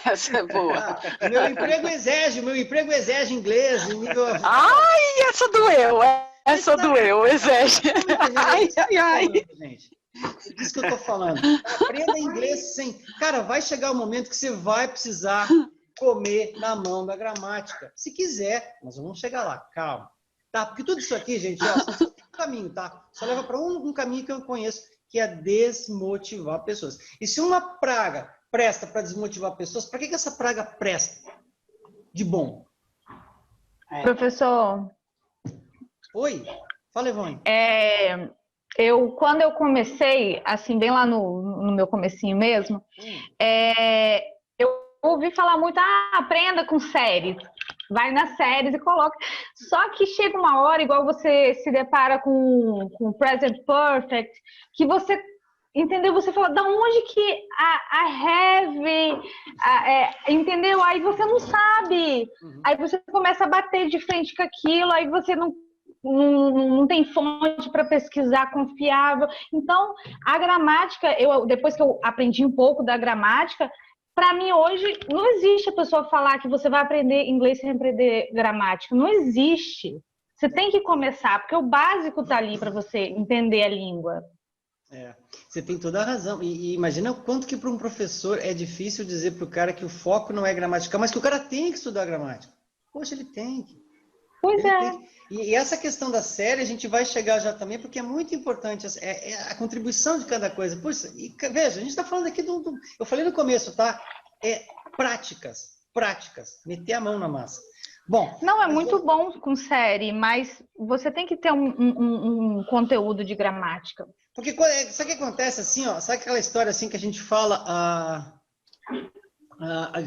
Essa é boa. Meu emprego exige inglês. Ai, essa doeu. Essa doeu, exige. Ai. Gente, é isso que eu tô falando. Aprenda inglês sem... Cara, vai chegar o momento que você vai precisar comer na mão da gramática. Se quiser, nós vamos chegar lá. Calma. Tá? Porque tudo isso aqui, gente, ó, só tem um caminho, tá? Só leva para um caminho que eu conheço, que é desmotivar pessoas. E se uma praga presta para desmotivar pessoas, para que essa praga presta de bom? Professor. Oi? Fala, Ivone. Quando eu comecei, assim, bem lá no meu comecinho mesmo, eu ouvi falar muito, aprenda com séries. vai nas séries e coloca. Só que chega uma hora, igual você se depara com o Present Perfect, que você, entendeu? Você fala, da onde que a have, entendeu? Aí você não sabe. Aí você começa a bater de frente com aquilo, aí você não tem fonte para pesquisar confiável. Então, a gramática, depois que eu aprendi um pouco da gramática, para mim hoje não existe a pessoa falar que você vai aprender inglês sem aprender gramática. Não existe. Você tem que começar, porque o básico está ali para você entender a língua. Você tem toda a razão. E imagina o quanto que para um professor é difícil dizer para o cara que o foco não é gramatical, mas que o cara tem que estudar gramática. Poxa, ele tem que. Pois é. E essa questão da série a gente vai chegar já também, porque é muito importante a contribuição de cada coisa. Poxa, e veja, a gente está falando aqui eu falei no começo, tá? Práticas, meter a mão na massa. Bom, não, é muito bom com série, mas você tem que ter um conteúdo de gramática. Porque sabe o que acontece assim, ó? Sabe aquela história assim que a gente fala,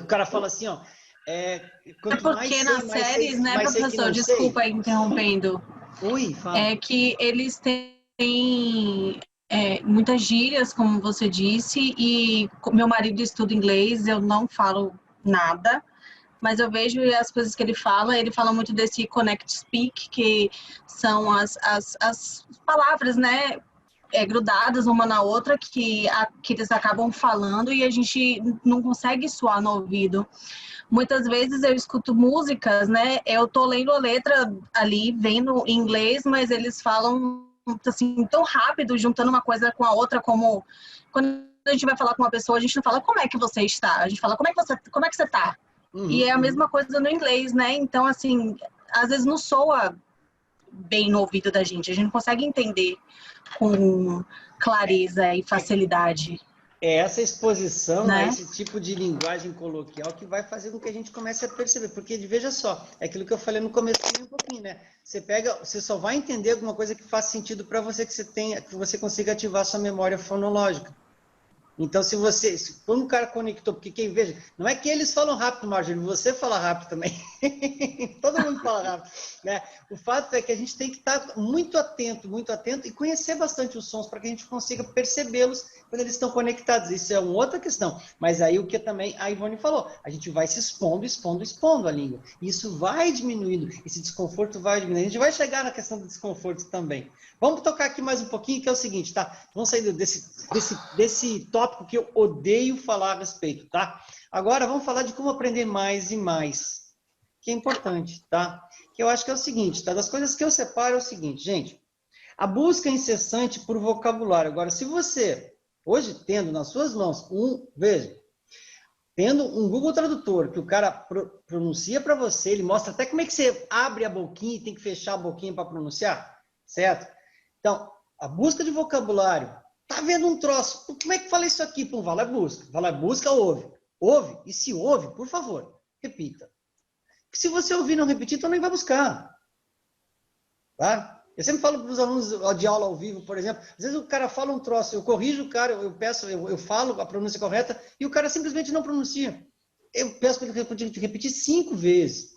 o cara fala assim, ó, porque nas séries, né, professor, desculpa interrompendo. Ui, fala. É que eles têm muitas gírias, como você disse, e meu marido estuda inglês, eu não falo nada, mas eu vejo as coisas que ele fala muito desse connect speak, que são as palavras, né, grudadas uma na outra, que eles acabam falando e a gente não consegue suar no ouvido. Muitas vezes eu escuto músicas, né? Eu tô lendo a letra ali, vendo em inglês, mas eles falam assim tão rápido, juntando uma coisa com a outra, como quando a gente vai falar com uma pessoa, a gente não fala como é que você está, a gente fala como é que você tá. E é a mesma coisa no inglês, né? Então, assim, às vezes não soa bem no ouvido da gente, a gente não consegue entender com clareza e facilidade. É essa exposição, né? A esse tipo de linguagem coloquial que vai fazer com que a gente comece a perceber. Porque, veja só, é aquilo que eu falei no começo um pouquinho, né? Você só vai entender alguma coisa que faz sentido para você, que você consiga ativar sua memória fonológica. Então, quando o cara conectou, porque veja, não é que eles falam rápido, Marjorie, você fala rápido também. Todo mundo fala rápido, né? O fato é que a gente tem que estar muito atento e conhecer bastante os sons para que a gente consiga percebê-los quando eles estão conectados. Isso é uma outra questão. Mas aí o que também a Ivone falou, a gente vai se expondo a língua. E isso vai diminuindo, esse desconforto vai diminuindo. A gente vai chegar na questão do desconforto também. Vamos tocar aqui mais um pouquinho, que é o seguinte, tá? Vamos sair desse tópico que eu odeio falar a respeito, tá? Agora vamos falar de como aprender mais e mais, que é importante, tá? Que eu acho que é o seguinte, tá? Das coisas que eu separo é o seguinte, gente, a busca incessante por vocabulário. Agora, se você, hoje, tendo nas suas mãos tendo um Google Tradutor, que o cara pronuncia para você, ele mostra até como é que você abre a boquinha e tem que fechar a boquinha para pronunciar, certo? Então, a busca de vocabulário, tá vendo um troço, como é que fala isso aqui? Pô, vai lá busca, ouve. Ouve, e se ouve, por favor, repita. Porque se você ouvir e não repetir, então nem vai buscar. Tá? Eu sempre falo para os alunos de aula ao vivo, por exemplo, às vezes o cara fala um troço, eu corrijo o cara, eu falo a pronúncia correta, e o cara simplesmente não pronuncia. Eu peço para ele repetir 5 vezes.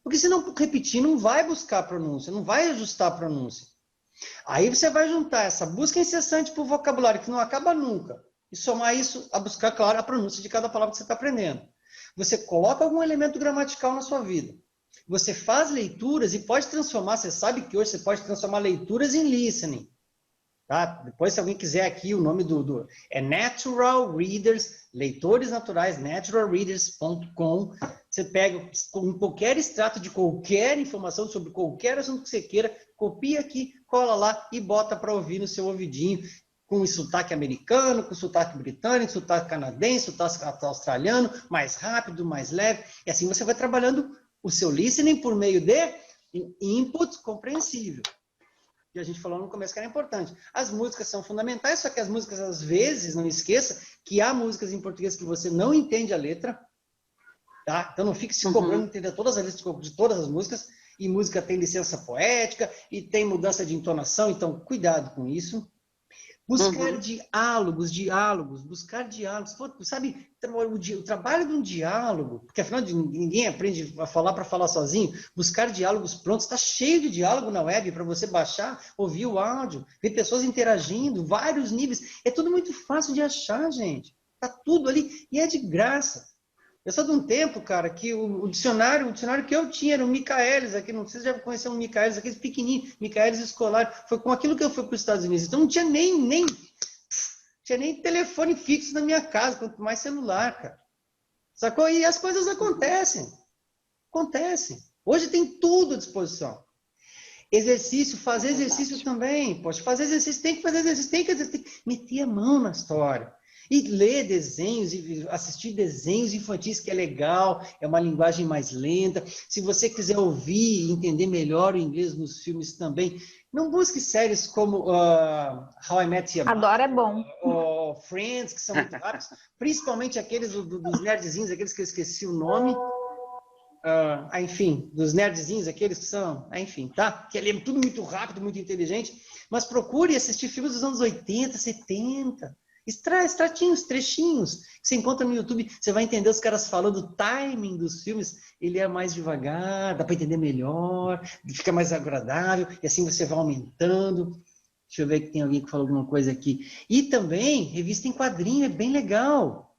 Porque se não repetir, não vai buscar a pronúncia, não vai ajustar a pronúncia. Aí você vai juntar essa busca incessante por vocabulário, que não acaba nunca, e somar isso a buscar, claro, a pronúncia de cada palavra que você está aprendendo. Você coloca algum elemento gramatical na sua vida. Você faz leituras e pode transformar, você sabe que hoje você pode transformar leituras em listening. Tá? Depois, se alguém quiser aqui, o nome é Natural Readers, leitores naturais, naturalreaders.com. Você pega qualquer extrato de qualquer informação sobre qualquer assunto que você queira, copia aqui, cola lá e bota para ouvir no seu ouvidinho, com sotaque americano, com sotaque britânico, sotaque canadense, sotaque australiano, mais rápido, mais leve. E assim você vai trabalhando o seu listening por meio de input compreensível. Que a gente falou no começo que era importante. As músicas são fundamentais, só que as músicas, às vezes, não esqueça que há músicas em português que você não entende a letra, tá? Então não fique se cobrando entender todas as letras de todas as músicas, e música tem licença poética, e tem mudança de entonação, então cuidado com isso. Buscar diálogos, buscar diálogos. Pô, sabe, o trabalho de um diálogo, porque afinal ninguém aprende a falar para falar sozinho, buscar diálogos prontos, está cheio de diálogo na web para você baixar, ouvir o áudio, ver pessoas interagindo, vários níveis. É tudo muito fácil de achar, gente. Está tudo ali e é de graça. Eu sou de um tempo, cara, que o dicionário que eu tinha era o Michaelis, aqui, não sei se você já conheceu um Michaelis, aquele pequenininho, Michaelis escolar, foi com aquilo que eu fui para os Estados Unidos. Então não tinha nem telefone fixo na minha casa, quanto mais celular, cara. Sacou? E as coisas acontecem. Hoje tem tudo à disposição. Exercício, fazer exercício também. Pode fazer exercício, tem que fazer exercício, tem que meter a mão na história. E ler desenhos, e assistir desenhos infantis, que é legal, é uma linguagem mais lenta. Se você quiser ouvir e entender melhor o inglês nos filmes também, não busque séries como How I Met Your Mother. Adoro, é bom. Ou Friends, que são muito rápidos. Principalmente aqueles dos nerdzinhos, aqueles que eu esqueci o nome. Enfim, dos nerdzinhos, aqueles que são... enfim, tá? Que ali é tudo muito rápido, muito inteligente. Mas procure assistir filmes dos anos 80, 70... Extratinhos, trechinhos, que você encontra no YouTube, você vai entender os caras falando, o timing dos filmes, ele é mais devagar, dá para entender melhor, fica mais agradável, e assim você vai aumentando. Deixa eu ver que tem alguém que falou alguma coisa aqui. E também, revista em quadrinho, é bem legal.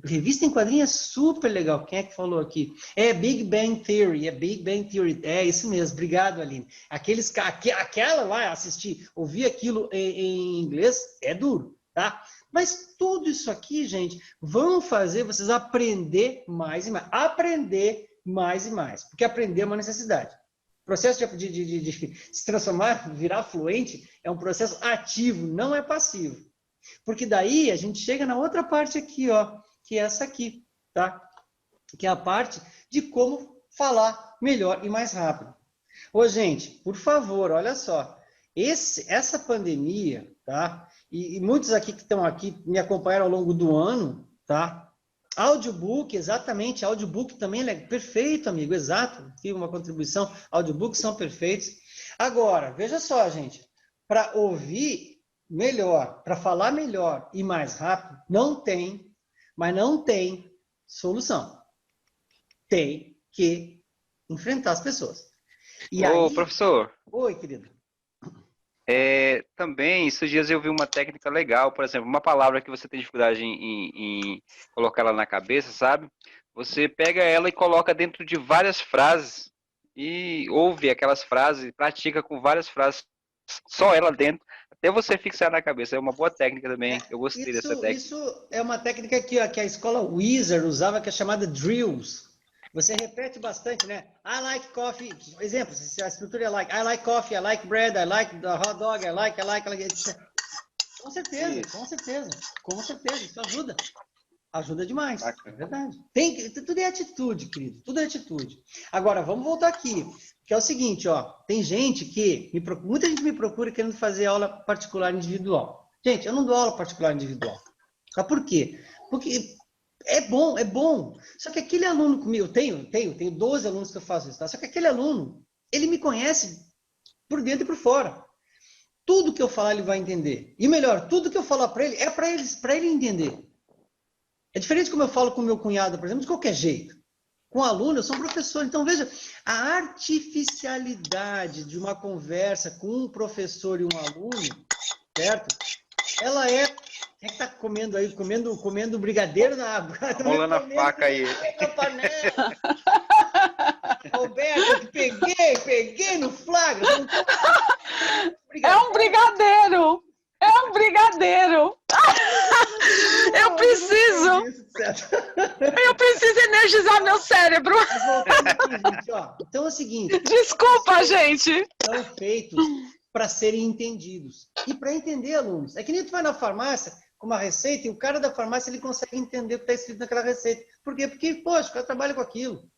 Revista em quadrinho é super legal. Quem é que falou aqui? É Big Bang Theory, é isso mesmo, obrigado, Aline. Aquela lá, assistir, ouvir aquilo em inglês, é duro, tá? Mas tudo isso aqui, gente, vão fazer vocês aprender mais e mais. Aprender mais e mais. Porque aprender é uma necessidade. O processo de se transformar, virar fluente, é um processo ativo, não é passivo. Porque daí a gente chega na outra parte aqui, ó, que é essa aqui, tá? Que é a parte de como falar melhor e mais rápido. Ô, gente, por favor, olha só. Essa pandemia, tá? E muitos aqui que estão aqui me acompanharam ao longo do ano, tá? Audiobook, exatamente, audiobook também é perfeito, amigo, exato. Tive uma contribuição, audiobooks são perfeitos. Agora, veja só, gente, para ouvir melhor, para falar melhor e mais rápido, não tem solução. Tem que enfrentar as pessoas. E Ô, aí... professor. Oi, querido. Também, esses dias eu vi uma técnica legal, por exemplo, uma palavra que você tem dificuldade em colocar ela na cabeça, sabe? Você pega ela e coloca dentro de várias frases e ouve aquelas frases, pratica com várias frases, só ela dentro, até você fixar na cabeça. É uma boa técnica também, eu gostei dessa técnica. Isso é uma técnica que a escola Wizard usava, que é chamada drills. Você repete bastante, né? I like coffee. Exemplo, a estrutura é like. I like coffee, I like bread, I like the hot dog, I like. Com certeza, isso. Com certeza. Isso ajuda. Ajuda demais. Bacana. É verdade. Tudo é atitude, querido. Tudo é atitude. Agora, vamos voltar aqui. Que é o seguinte, ó. Tem gente que... muita gente me procura querendo fazer aula particular individual. Gente, eu não dou aula particular individual. Sabe por quê? Porque... é bom. Só que aquele aluno comigo, eu tenho 12 alunos que eu faço isso, tá? Só que aquele aluno, ele me conhece por dentro e por fora. Tudo que eu falar, ele vai entender. E melhor, tudo que eu falar para ele, é para ele entender. É diferente como eu falo com meu cunhado, por exemplo, de qualquer jeito. Com o aluno, eu sou um professor. Então, veja, a artificialidade de uma conversa com um professor e um aluno, certo? Ela é... Quem é que tá comendo aí? Comendo brigadeiro na água. Rolando a faca aí. Na panela. Roberto, peguei no flagra. É um brigadeiro. Eu preciso energizar meu cérebro. Mas voltando aqui, gente, ó. Então é o seguinte. Desculpa, gente. São feitos para serem entendidos. E para entender, alunos. É que nem tu vai na farmácia com uma receita e o cara da farmácia ele consegue entender o que está escrito naquela receita. Por quê? Porque, poxa, o cara trabalha com aquilo.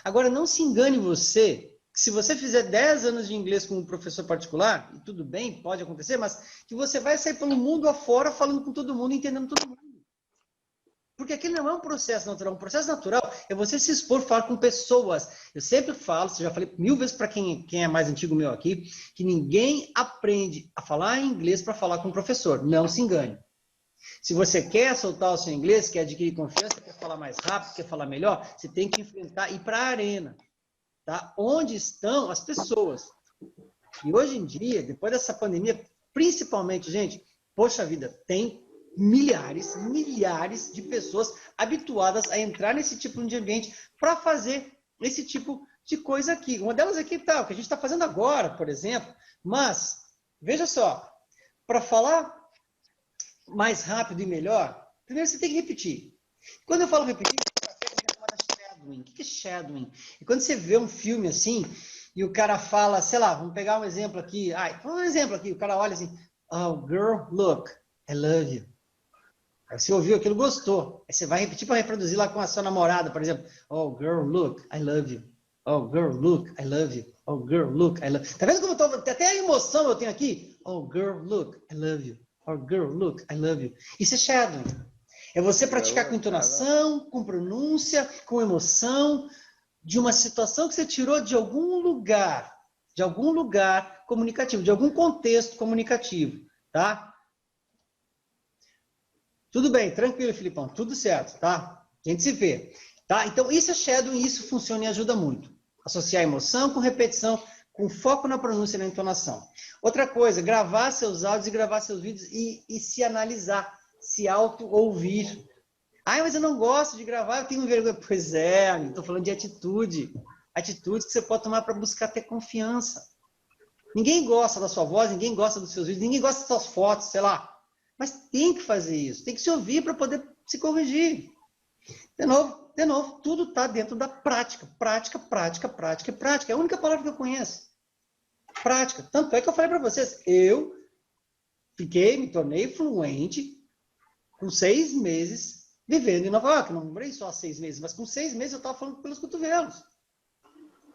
Agora, não se engane você, que se você fizer 10 anos de inglês com um professor particular, e tudo bem, pode acontecer, mas que você vai sair pelo mundo afora falando com todo mundo, entendendo todo mundo. porque aquele não é um processo natural. Um processo natural é você se expor, falar com pessoas. Eu sempre falo, já falei 1000 vezes para quem é mais antigo meu aqui, que ninguém aprende a falar inglês para falar com o professor. Não se engane. Se você quer soltar o seu inglês, quer adquirir confiança, quer falar mais rápido, quer falar melhor, você tem que enfrentar, ir para a arena. Tá? Onde estão as pessoas. E hoje em dia, depois dessa pandemia, principalmente, gente, poxa vida, tem milhares de pessoas habituadas a entrar nesse tipo de ambiente para fazer esse tipo de coisa aqui. Uma delas aqui tá, o que a gente está fazendo agora, por exemplo. Mas, veja só, para falar mais rápido e melhor, primeiro você tem que repetir. Quando eu falo repetir, shadowing. O que é shadowing? E quando você vê um filme assim, e o cara fala, sei lá, vamos pegar um exemplo aqui. O cara olha assim, oh, girl, look, I love you. Aí você ouviu aquilo, gostou. Aí você vai repetir para reproduzir lá com a sua namorada, por exemplo. Oh, girl, look, I love you. Oh, girl, look, I love you. Oh, girl, look, I love you. Tá vendo como até a emoção eu tenho aqui? Oh, girl, look, I love you. Oh, girl, look, I love you. Isso é shadowing. É você praticar com entonação, com pronúncia, com emoção, de uma situação que você tirou de algum lugar comunicativo, de algum contexto comunicativo, tá? Tudo bem, tranquilo, Filipão, tudo certo, tá? A gente se vê, tá? Então, isso é shadowing, isso funciona e ajuda muito. Associar emoção com repetição, com foco na pronúncia e na entonação. Outra coisa, gravar seus áudios e gravar seus vídeos e se analisar, se auto-ouvir. Ah, mas eu não gosto de gravar, eu tenho vergonha. Pois é, estou falando de atitude. Atitude que você pode tomar para buscar ter confiança. Ninguém gosta da sua voz, ninguém gosta dos seus vídeos, ninguém gosta das suas fotos, sei lá. Mas tem que fazer isso, tem que se ouvir para poder se corrigir. De novo, tudo está dentro da prática. Prática, prática, prática e prática. É a única palavra que eu conheço. Prática. Tanto é que eu falei para vocês, eu me tornei fluente com 6 meses vivendo em Nova York. Não morei só 6 meses, mas com 6 meses eu estava falando pelos cotovelos.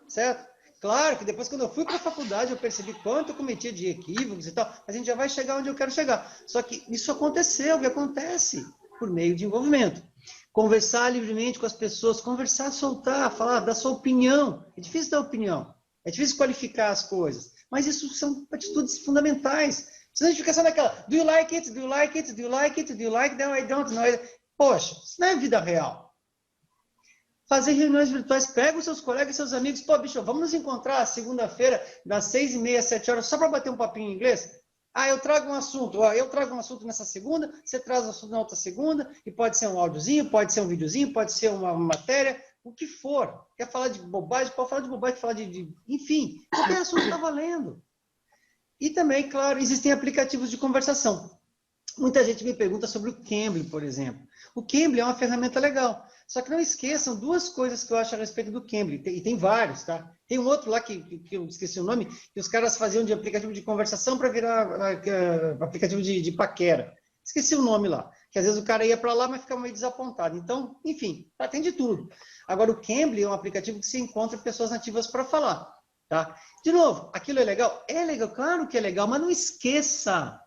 Certo? Claro que depois, quando eu fui para a faculdade, eu percebi quanto eu cometia de equívocos e tal, mas a gente já vai chegar onde eu quero chegar. Só que isso aconteceu, que acontece por meio de envolvimento. Conversar livremente com as pessoas, conversar, soltar, falar, dar sua opinião. É difícil dar opinião, é difícil qualificar as coisas, mas isso são atitudes fundamentais. Senão a gente fica só naquela, do you like it, do you like it, do you like it, do you like it, no, I don't know. Poxa, isso não é vida real. Fazer reuniões virtuais, pega os seus colegas e seus amigos, pô, bicho, vamos nos encontrar segunda-feira, das 6h30 às 7 horas, só para bater um papinho em inglês? Ah, eu trago um assunto, eu trago um assunto nessa segunda, você traz um assunto na outra segunda, e pode ser um áudiozinho, pode ser um videozinho, pode ser uma matéria, o que for. Quer falar de bobagem, pode falar de bobagem, falar enfim, qualquer assunto está valendo. E também, claro, existem aplicativos de conversação. Muita gente me pergunta sobre o Cambly, por exemplo. O Cambly é uma ferramenta legal. Só que não esqueçam 2 coisas que eu acho a respeito do Cambly. E tem vários, tá? Tem um outro lá que eu esqueci o nome, que os caras faziam de aplicativo de conversação para virar aplicativo de paquera. Esqueci o nome lá. Que às vezes o cara ia para lá, mas ficava meio desapontado. Então, enfim, tem de tudo. Agora, o Cambly é um aplicativo que se encontra pessoas nativas para falar. Tá? De novo, aquilo é legal? É legal, claro que é legal, mas não esqueça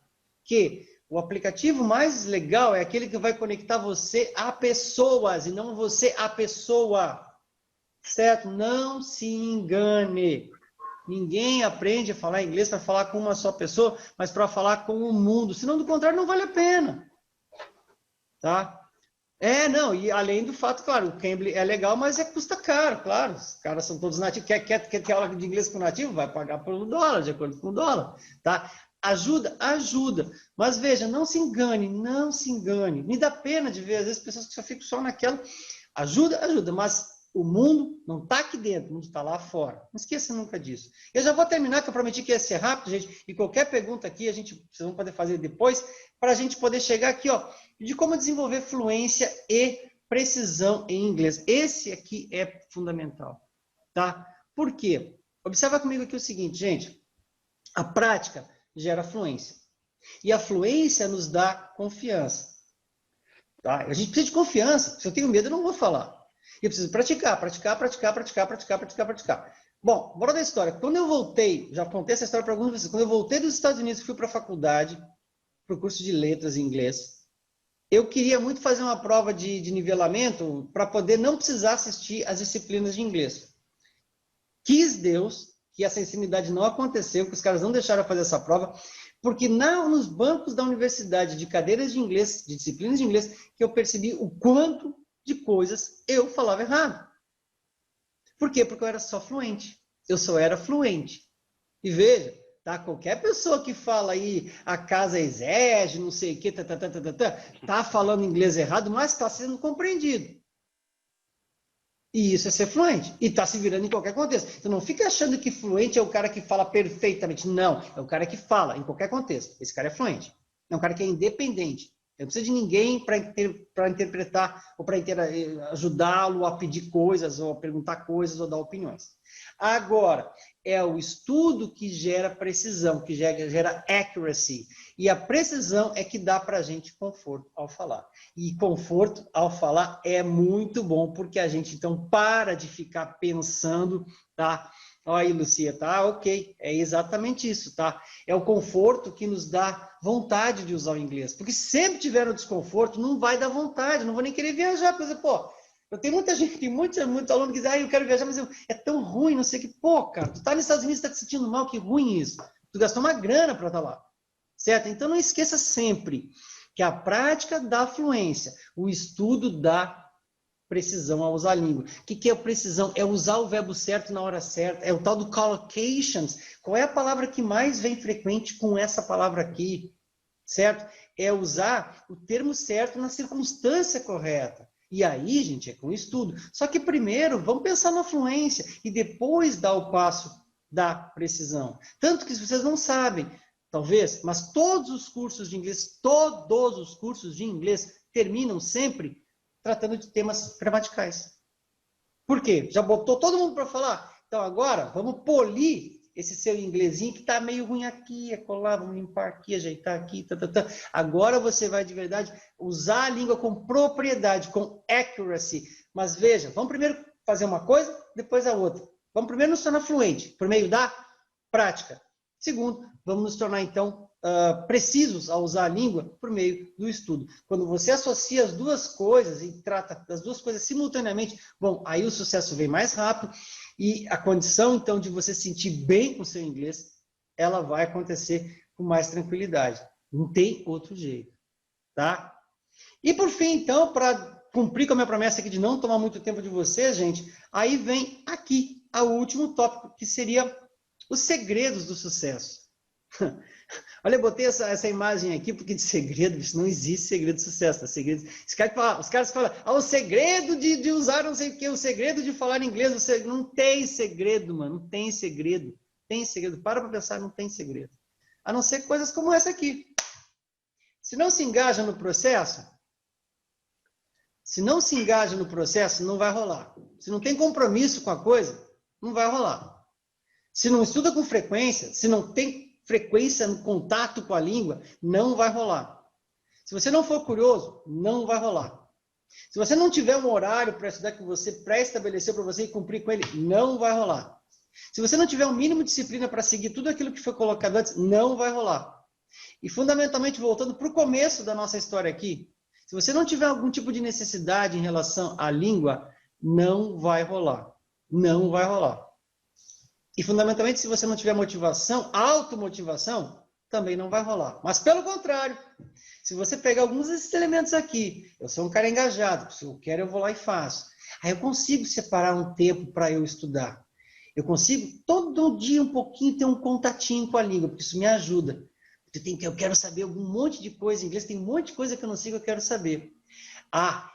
que o aplicativo mais legal é aquele que vai conectar você a pessoas e não você a pessoa. Certo? Não se engane. Ninguém aprende a falar inglês para falar com uma só pessoa, mas para falar com o mundo. Senão, do contrário, não vale a pena. Tá? Não, e além do fato, claro, o Cambly é legal, mas custa caro, claro. Os caras são todos nativos. Quer ter aula de inglês com nativo? Vai pagar pelo dólar, de acordo com o dólar. Tá? Ajuda? Ajuda. Mas veja, não se engane, não se engane. Me dá pena de ver, às vezes, pessoas que só ficam só naquela. Ajuda, ajuda, mas o mundo não está aqui dentro, o mundo está lá fora. Não esqueça nunca disso. Eu já vou terminar, que eu prometi que ia ser rápido, gente, e qualquer pergunta aqui, vocês vão poder fazer depois, para a gente poder chegar aqui, ó, de como desenvolver fluência e precisão em inglês. Esse aqui é fundamental, tá? Por quê? Observa comigo aqui o seguinte, gente, a prática gera fluência. E a fluência nos dá confiança. Tá? A gente precisa de confiança. Se eu tenho medo, eu não vou falar. Eu preciso praticar. Bom, bora da história. Quando eu voltei, já contei essa história para alguns de vocês, quando eu voltei dos Estados Unidos, fui para a faculdade, para o curso de letras em inglês, eu queria muito fazer uma prova de nivelamento para poder não precisar assistir as disciplinas de inglês. Quis Deus que essa insanidade não aconteceu, que os caras não deixaram eu fazer essa prova, porque nos bancos da universidade de cadeiras de inglês, de disciplinas de inglês, que eu percebi o quanto de coisas eu falava errado. Por quê? Porque eu era só fluente. Eu só era fluente. E veja, tá? Qualquer pessoa que fala aí a casa exege, não sei o quê, tá falando inglês errado, mas está sendo compreendido. E isso é ser fluente. E está se virando em qualquer contexto. Então não fica achando que fluente é o cara que fala perfeitamente. Não, é o cara que fala em qualquer contexto. Esse cara é fluente. É um cara que é independente. Não precisa de ninguém para interpretar ou para ajudá-lo a pedir coisas, ou a perguntar coisas, ou dar opiniões. Agora, é o estudo que gera precisão, que gera accuracy. E a precisão é que dá para a gente conforto ao falar. E conforto ao falar é muito bom, porque a gente, então, para de ficar pensando, tá? Olha aí, Lucia, tá? Ok, é exatamente isso, tá? É o conforto que nos dá vontade de usar o inglês. Porque se sempre tiver o desconforto, não vai dar vontade, não vou nem querer viajar. Por exemplo, pô, eu tenho muita gente, tem muito aluno que diz, eu quero viajar, mas é tão ruim, não sei o que. Pô, cara, tu tá nos Estados Unidos, tá te sentindo mal, que ruim isso. Tu gastou uma grana para estar lá, certo? Então não esqueça sempre que a prática dá fluência, o estudo dá precisão ao usar a língua. O que é precisão? É usar o verbo certo na hora certa, é o tal do collocations. Qual é a palavra que mais vem frequente com essa palavra aqui, certo? É usar o termo certo na circunstância correta. E aí, gente, é com estudo. Só que primeiro, vamos pensar na fluência e depois dar o passo da precisão. Tanto que vocês não sabem, talvez, mas todos os cursos de inglês terminam sempre tratando de temas gramaticais. Por quê? Já botou todo mundo para falar? Então agora, vamos polir esse seu inglesinho que está meio ruim aqui, acolá, vamos limpar aqui, ajeitar aqui, Agora você vai de verdade usar a língua com propriedade, com accuracy. Mas veja, vamos primeiro fazer uma coisa, depois a outra. Vamos primeiro nos tornar fluente, por meio da prática. Segundo, vamos nos tornar, então, precisos ao usar a língua por meio do estudo. Quando você associa as duas coisas e trata das duas coisas simultaneamente, bom, aí o sucesso vem mais rápido e a condição, então, de você se sentir bem com o seu inglês, ela vai acontecer com mais tranquilidade. Não tem outro jeito, tá? E por fim, então, para cumprir com a minha promessa aqui de não tomar muito tempo de vocês, gente, aí vem aqui o último tópico, que seria os segredos do sucesso. Olha, eu botei essa imagem aqui porque de segredo, isso não existe segredo de sucesso. Tá? Os caras falam, o segredo de usar não sei o quê, o segredo de falar inglês, não tem segredo, mano, não tem segredo. Tem segredo, para pensar, não tem segredo. A não ser coisas como essa aqui. Se não se engaja no processo, não vai rolar. Se não tem compromisso com a coisa, não vai rolar. Se não estuda com frequência, se não tem frequência no contato com a língua, não vai rolar. Se você não for curioso, não vai rolar. Se você não tiver um horário para estudar que você pré-estabeleceu para você e cumprir com ele, não vai rolar. Se você não tiver um mínimo de disciplina para seguir tudo aquilo que foi colocado antes, não vai rolar. E fundamentalmente, voltando para o começo da nossa história aqui, se você não tiver algum tipo de necessidade em relação à língua, não vai rolar. Não vai rolar. E, fundamentalmente, se você não tiver motivação, automotivação, também não vai rolar. Mas, pelo contrário, se você pegar alguns desses elementos aqui, eu sou um cara engajado, se eu quero, eu vou lá e faço. Aí eu consigo separar um tempo para eu estudar. Eu consigo, todo dia, um pouquinho, ter um contatinho com a língua, porque isso me ajuda. Eu quero saber algum monte de coisa em inglês, tem um monte de coisa que eu não sei que eu quero saber.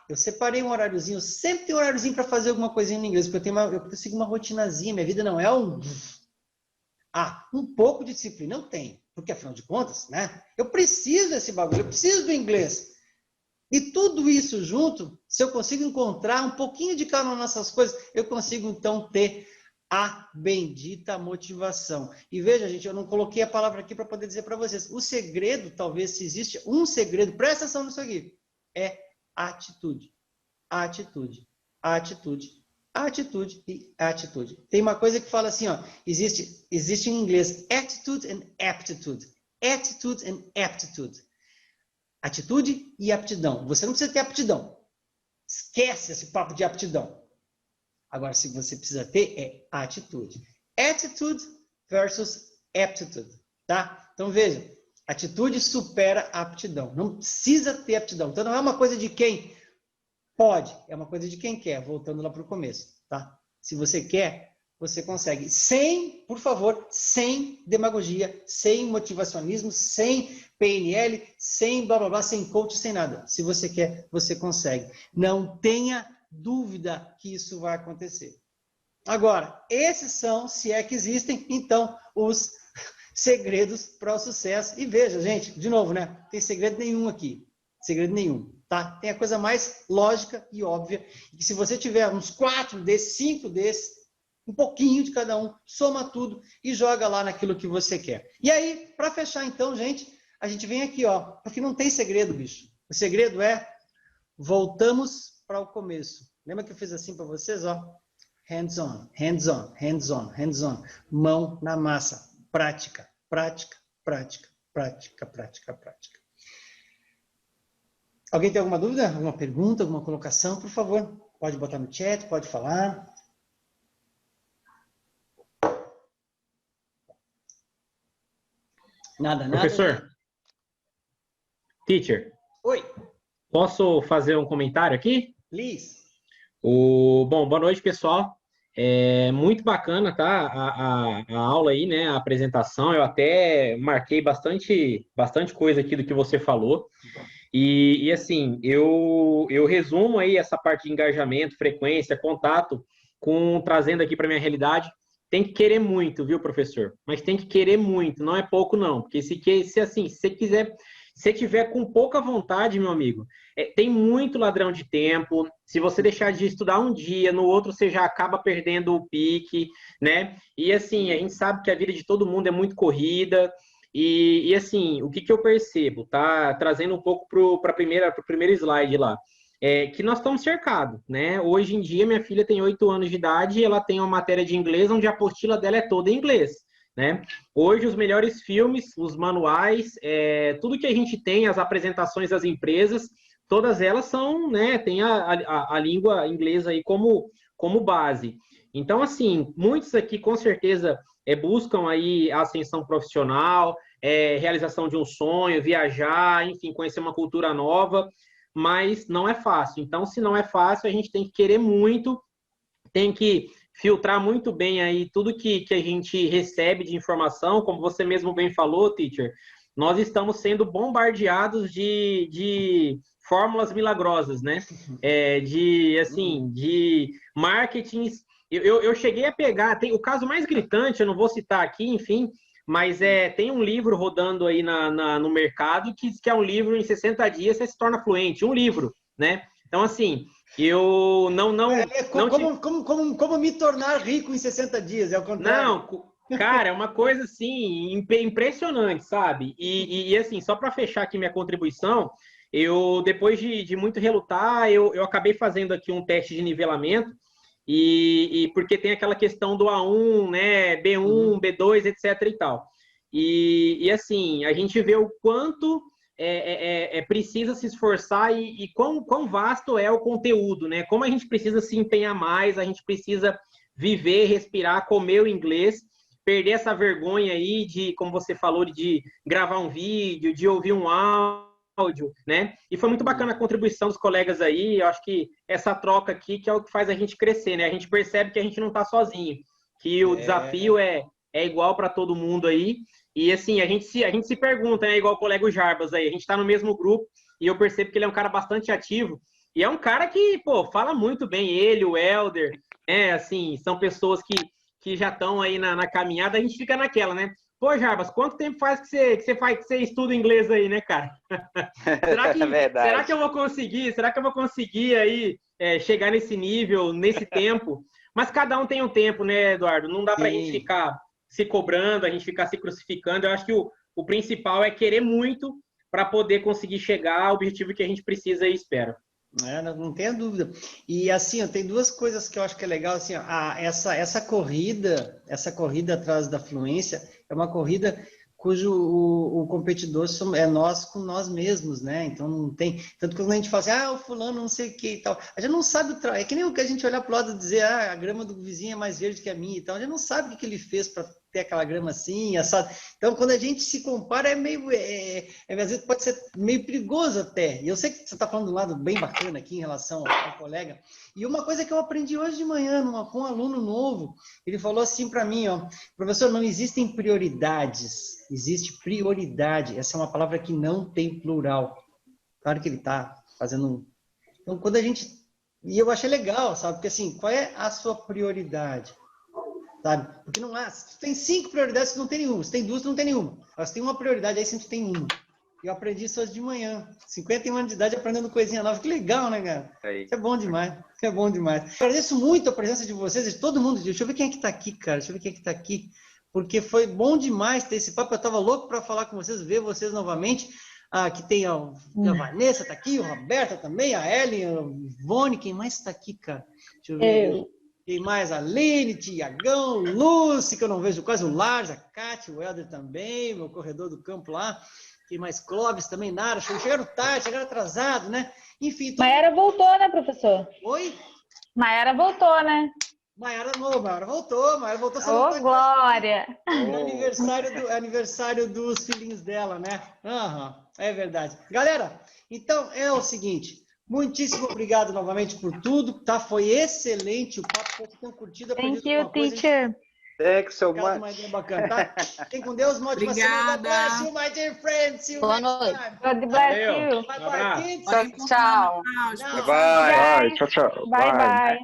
Eu separei um horáriozinho, eu sempre tenho um horáriozinho para fazer alguma coisinha em inglês, porque eu sigo uma rotinazinha, minha vida não é um pouco de disciplina eu tenho, porque afinal de contas, né, eu preciso desse bagulho, eu preciso do inglês. E tudo isso junto, se eu consigo encontrar um pouquinho de calma nessas coisas, eu consigo então ter a bendita motivação. E veja, gente, eu não coloquei a palavra aqui para poder dizer para vocês, o segredo, talvez se existe um segredo, presta atenção nisso aqui, é atitude, atitude, atitude, atitude e atitude. Tem uma coisa que fala assim, existe em inglês attitude and aptitude. Attitude and aptitude. Atitude e aptidão. Você não precisa ter aptidão. Esquece esse papo de aptidão. Agora, se você precisa ter, é atitude. Attitude versus aptitude, tá? Então, veja, atitude supera a aptidão. Não precisa ter aptidão. Então, não é uma coisa de quem pode, é uma coisa de quem quer. Voltando lá para o começo, tá? Se você quer, você consegue. Sem, por favor, sem demagogia, sem motivacionismo, sem PNL, sem blá, blá, blá, sem coach, sem nada. Se você quer, você consegue. Não tenha dúvida que isso vai acontecer. Agora, esses são, se é que existem, então, os segredos para o sucesso. E veja, gente, de novo, né? Não tem segredo nenhum aqui. Segredo nenhum, tá? Tem a coisa mais lógica e óbvia. E que se você tiver uns 4 desses, 5 desses, um pouquinho de cada um, soma tudo e joga lá naquilo que você quer. E aí, para fechar então, gente, a gente vem aqui, ó, porque não tem segredo, bicho. O segredo é, voltamos para o começo. Lembra que eu fiz assim para vocês, ó? Hands on, hands on, hands on, hands on. Mão na massa. Prática, prática, prática, prática, prática, prática. Alguém tem alguma dúvida? Alguma pergunta, alguma colocação? Por favor, pode botar no chat, pode falar. Nada, nada. Professor, teacher, Oi, posso fazer um comentário aqui? Liz. Bom, boa noite, pessoal. É muito bacana, tá? A aula aí, né? A apresentação. Eu até marquei bastante coisa aqui do que você falou. E assim, eu resumo aí essa parte de engajamento, frequência, contato, trazendo aqui para minha realidade. Tem que querer muito, viu, professor? Mas tem que querer muito, não é pouco, não. Porque se você quiser, se tiver com pouca vontade, meu amigo, tem muito ladrão de tempo. Se você deixar de estudar um dia, no outro você já acaba perdendo o pique, né? E assim, a gente sabe que a vida de todo mundo é muito corrida. E assim, o que eu percebo, tá? Trazendo um pouco para o primeiro slide lá. Que nós estamos cercados, né? Hoje em dia, minha filha tem 8 anos de idade e ela tem uma matéria de inglês onde a apostila dela é toda em inglês, né? Hoje, os melhores filmes, os manuais, tudo que a gente tem, as apresentações das empresas, todas elas são, né? Tem a língua inglesa aí como base. Então, assim, muitos aqui, com certeza, buscam aí a ascensão profissional, realização de um sonho, viajar, enfim, conhecer uma cultura nova, mas não é fácil. Então, se não é fácil, a gente tem que querer muito, tem que filtrar muito bem aí tudo que a gente recebe de informação, como você mesmo bem falou, teacher, nós estamos sendo bombardeados de fórmulas milagrosas, né? De marketings. Eu cheguei a pegar, tem o caso mais gritante, eu não vou citar aqui, enfim, mas tem um livro rodando aí no mercado que é um livro em 60 dias você se torna fluente, um livro, né? Então, assim, eu Como me tornar rico em 60 dias, é o contrário. Não, cara, é uma coisa, assim, impressionante, sabe? E assim, só para fechar aqui minha contribuição, depois de muito relutar, eu acabei fazendo aqui um teste de nivelamento, e porque tem aquela questão do A1, né, B1, B2, etc. e tal. E assim, a gente vê o quanto precisa se esforçar e quão vasto é o conteúdo, né? Como a gente precisa se empenhar mais, a gente precisa viver, respirar, comer o inglês, perder essa vergonha aí de, como você falou, de gravar um vídeo, de ouvir um áudio, né? E foi muito bacana a contribuição dos colegas aí. Eu acho que essa troca aqui que é o que faz a gente crescer, né? A gente percebe que a gente não está sozinho, que o desafio é igual para todo mundo aí. E assim, a gente se pergunta, né? Igual o colega Jarbas aí, a gente está no mesmo grupo e eu percebo que ele é um cara bastante ativo e é um cara que, pô, fala muito bem, ele, o Helder, assim, são pessoas que já estão aí na caminhada. A gente fica naquela, né? Pô, Jarbas, quanto tempo faz que você estuda inglês aí, né, cara? Será que eu vou conseguir? Será que eu vou conseguir aí chegar nesse nível, nesse tempo? Mas cada um tem um tempo, né, Eduardo? Não dá pra gente ficar se cobrando, a gente ficar se crucificando. Eu acho que o principal é querer muito para poder conseguir chegar ao objetivo que a gente precisa e espera. Não tenha dúvida. E assim, tem duas coisas que eu acho que é legal, assim, essa corrida atrás da fluência é uma corrida cujo o competidor é nós com nós mesmos, né? Então não tem. Tanto que quando a gente fala assim, o fulano não sei o que e tal, a gente não sabe o trabalho. É que nem o que a gente olhar pro lado e dizer, a grama do vizinho é mais verde que a minha e tal. A gente não sabe o que ele fez para ter aquela grama assim, assado. Então, quando a gente se compara, às vezes pode ser meio perigoso até. E eu sei que você está falando de um lado bem bacana aqui em relação ao colega. E uma coisa que eu aprendi hoje de manhã com um aluno novo, ele falou assim para mim, professor, não existem prioridades, existe prioridade. Essa é uma palavra que não tem plural. Claro que ele está fazendo Então, quando a gente... E eu achei legal, sabe? Porque assim, qual é a sua prioridade? Sabe? Porque não há... Se tem 5 prioridades, você não tem nenhuma. Se tem 2, não tem nenhuma. Mas se tem uma prioridade, aí sempre tem uma. Eu aprendi isso hoje de manhã. 51 anos de idade aprendendo coisinha nova. Que legal, né, cara? Isso é bom demais. Isso é bom demais. Agradeço muito a presença de vocês, de todo mundo. Deixa eu ver quem é que tá aqui, cara. Deixa eu ver quem é que tá aqui. Porque foi bom demais ter esse papo. Eu tava louco para falar com vocês, ver vocês novamente. Aqui tem a Vanessa, tá aqui, o Roberta também, a Ellen, a Ivone. Quem mais tá aqui, cara? Deixa eu ver. Tem mais a Aline, Tiagão, Lúcia, que eu não vejo quase, o Lars, a Cátia, o Helder também, meu corredor do campo lá. Tem mais Clóvis também, Nara. Chegaram tarde, chegaram atrasado, né? Enfim. Maiara voltou, né, professor? Oi? Maiara voltou, né? Maiara voltou. Ô, Glória! É aniversário dos filhinhos dela, né? É verdade. Galera, então é o seguinte, muitíssimo obrigado novamente por tudo, tá? Foi excelente o papo, vocês tenham curtido. Thank you, teacher. Thanks so much. Uma ideia bacana, tá? Fiquem com Deus, uma ótima semana. God bless you, my dear friends. See you Boa next noite. time. God bless you. Bye, bye, kids. Tchau. Bye. Bye. Tchau, tchau. Bye, bye.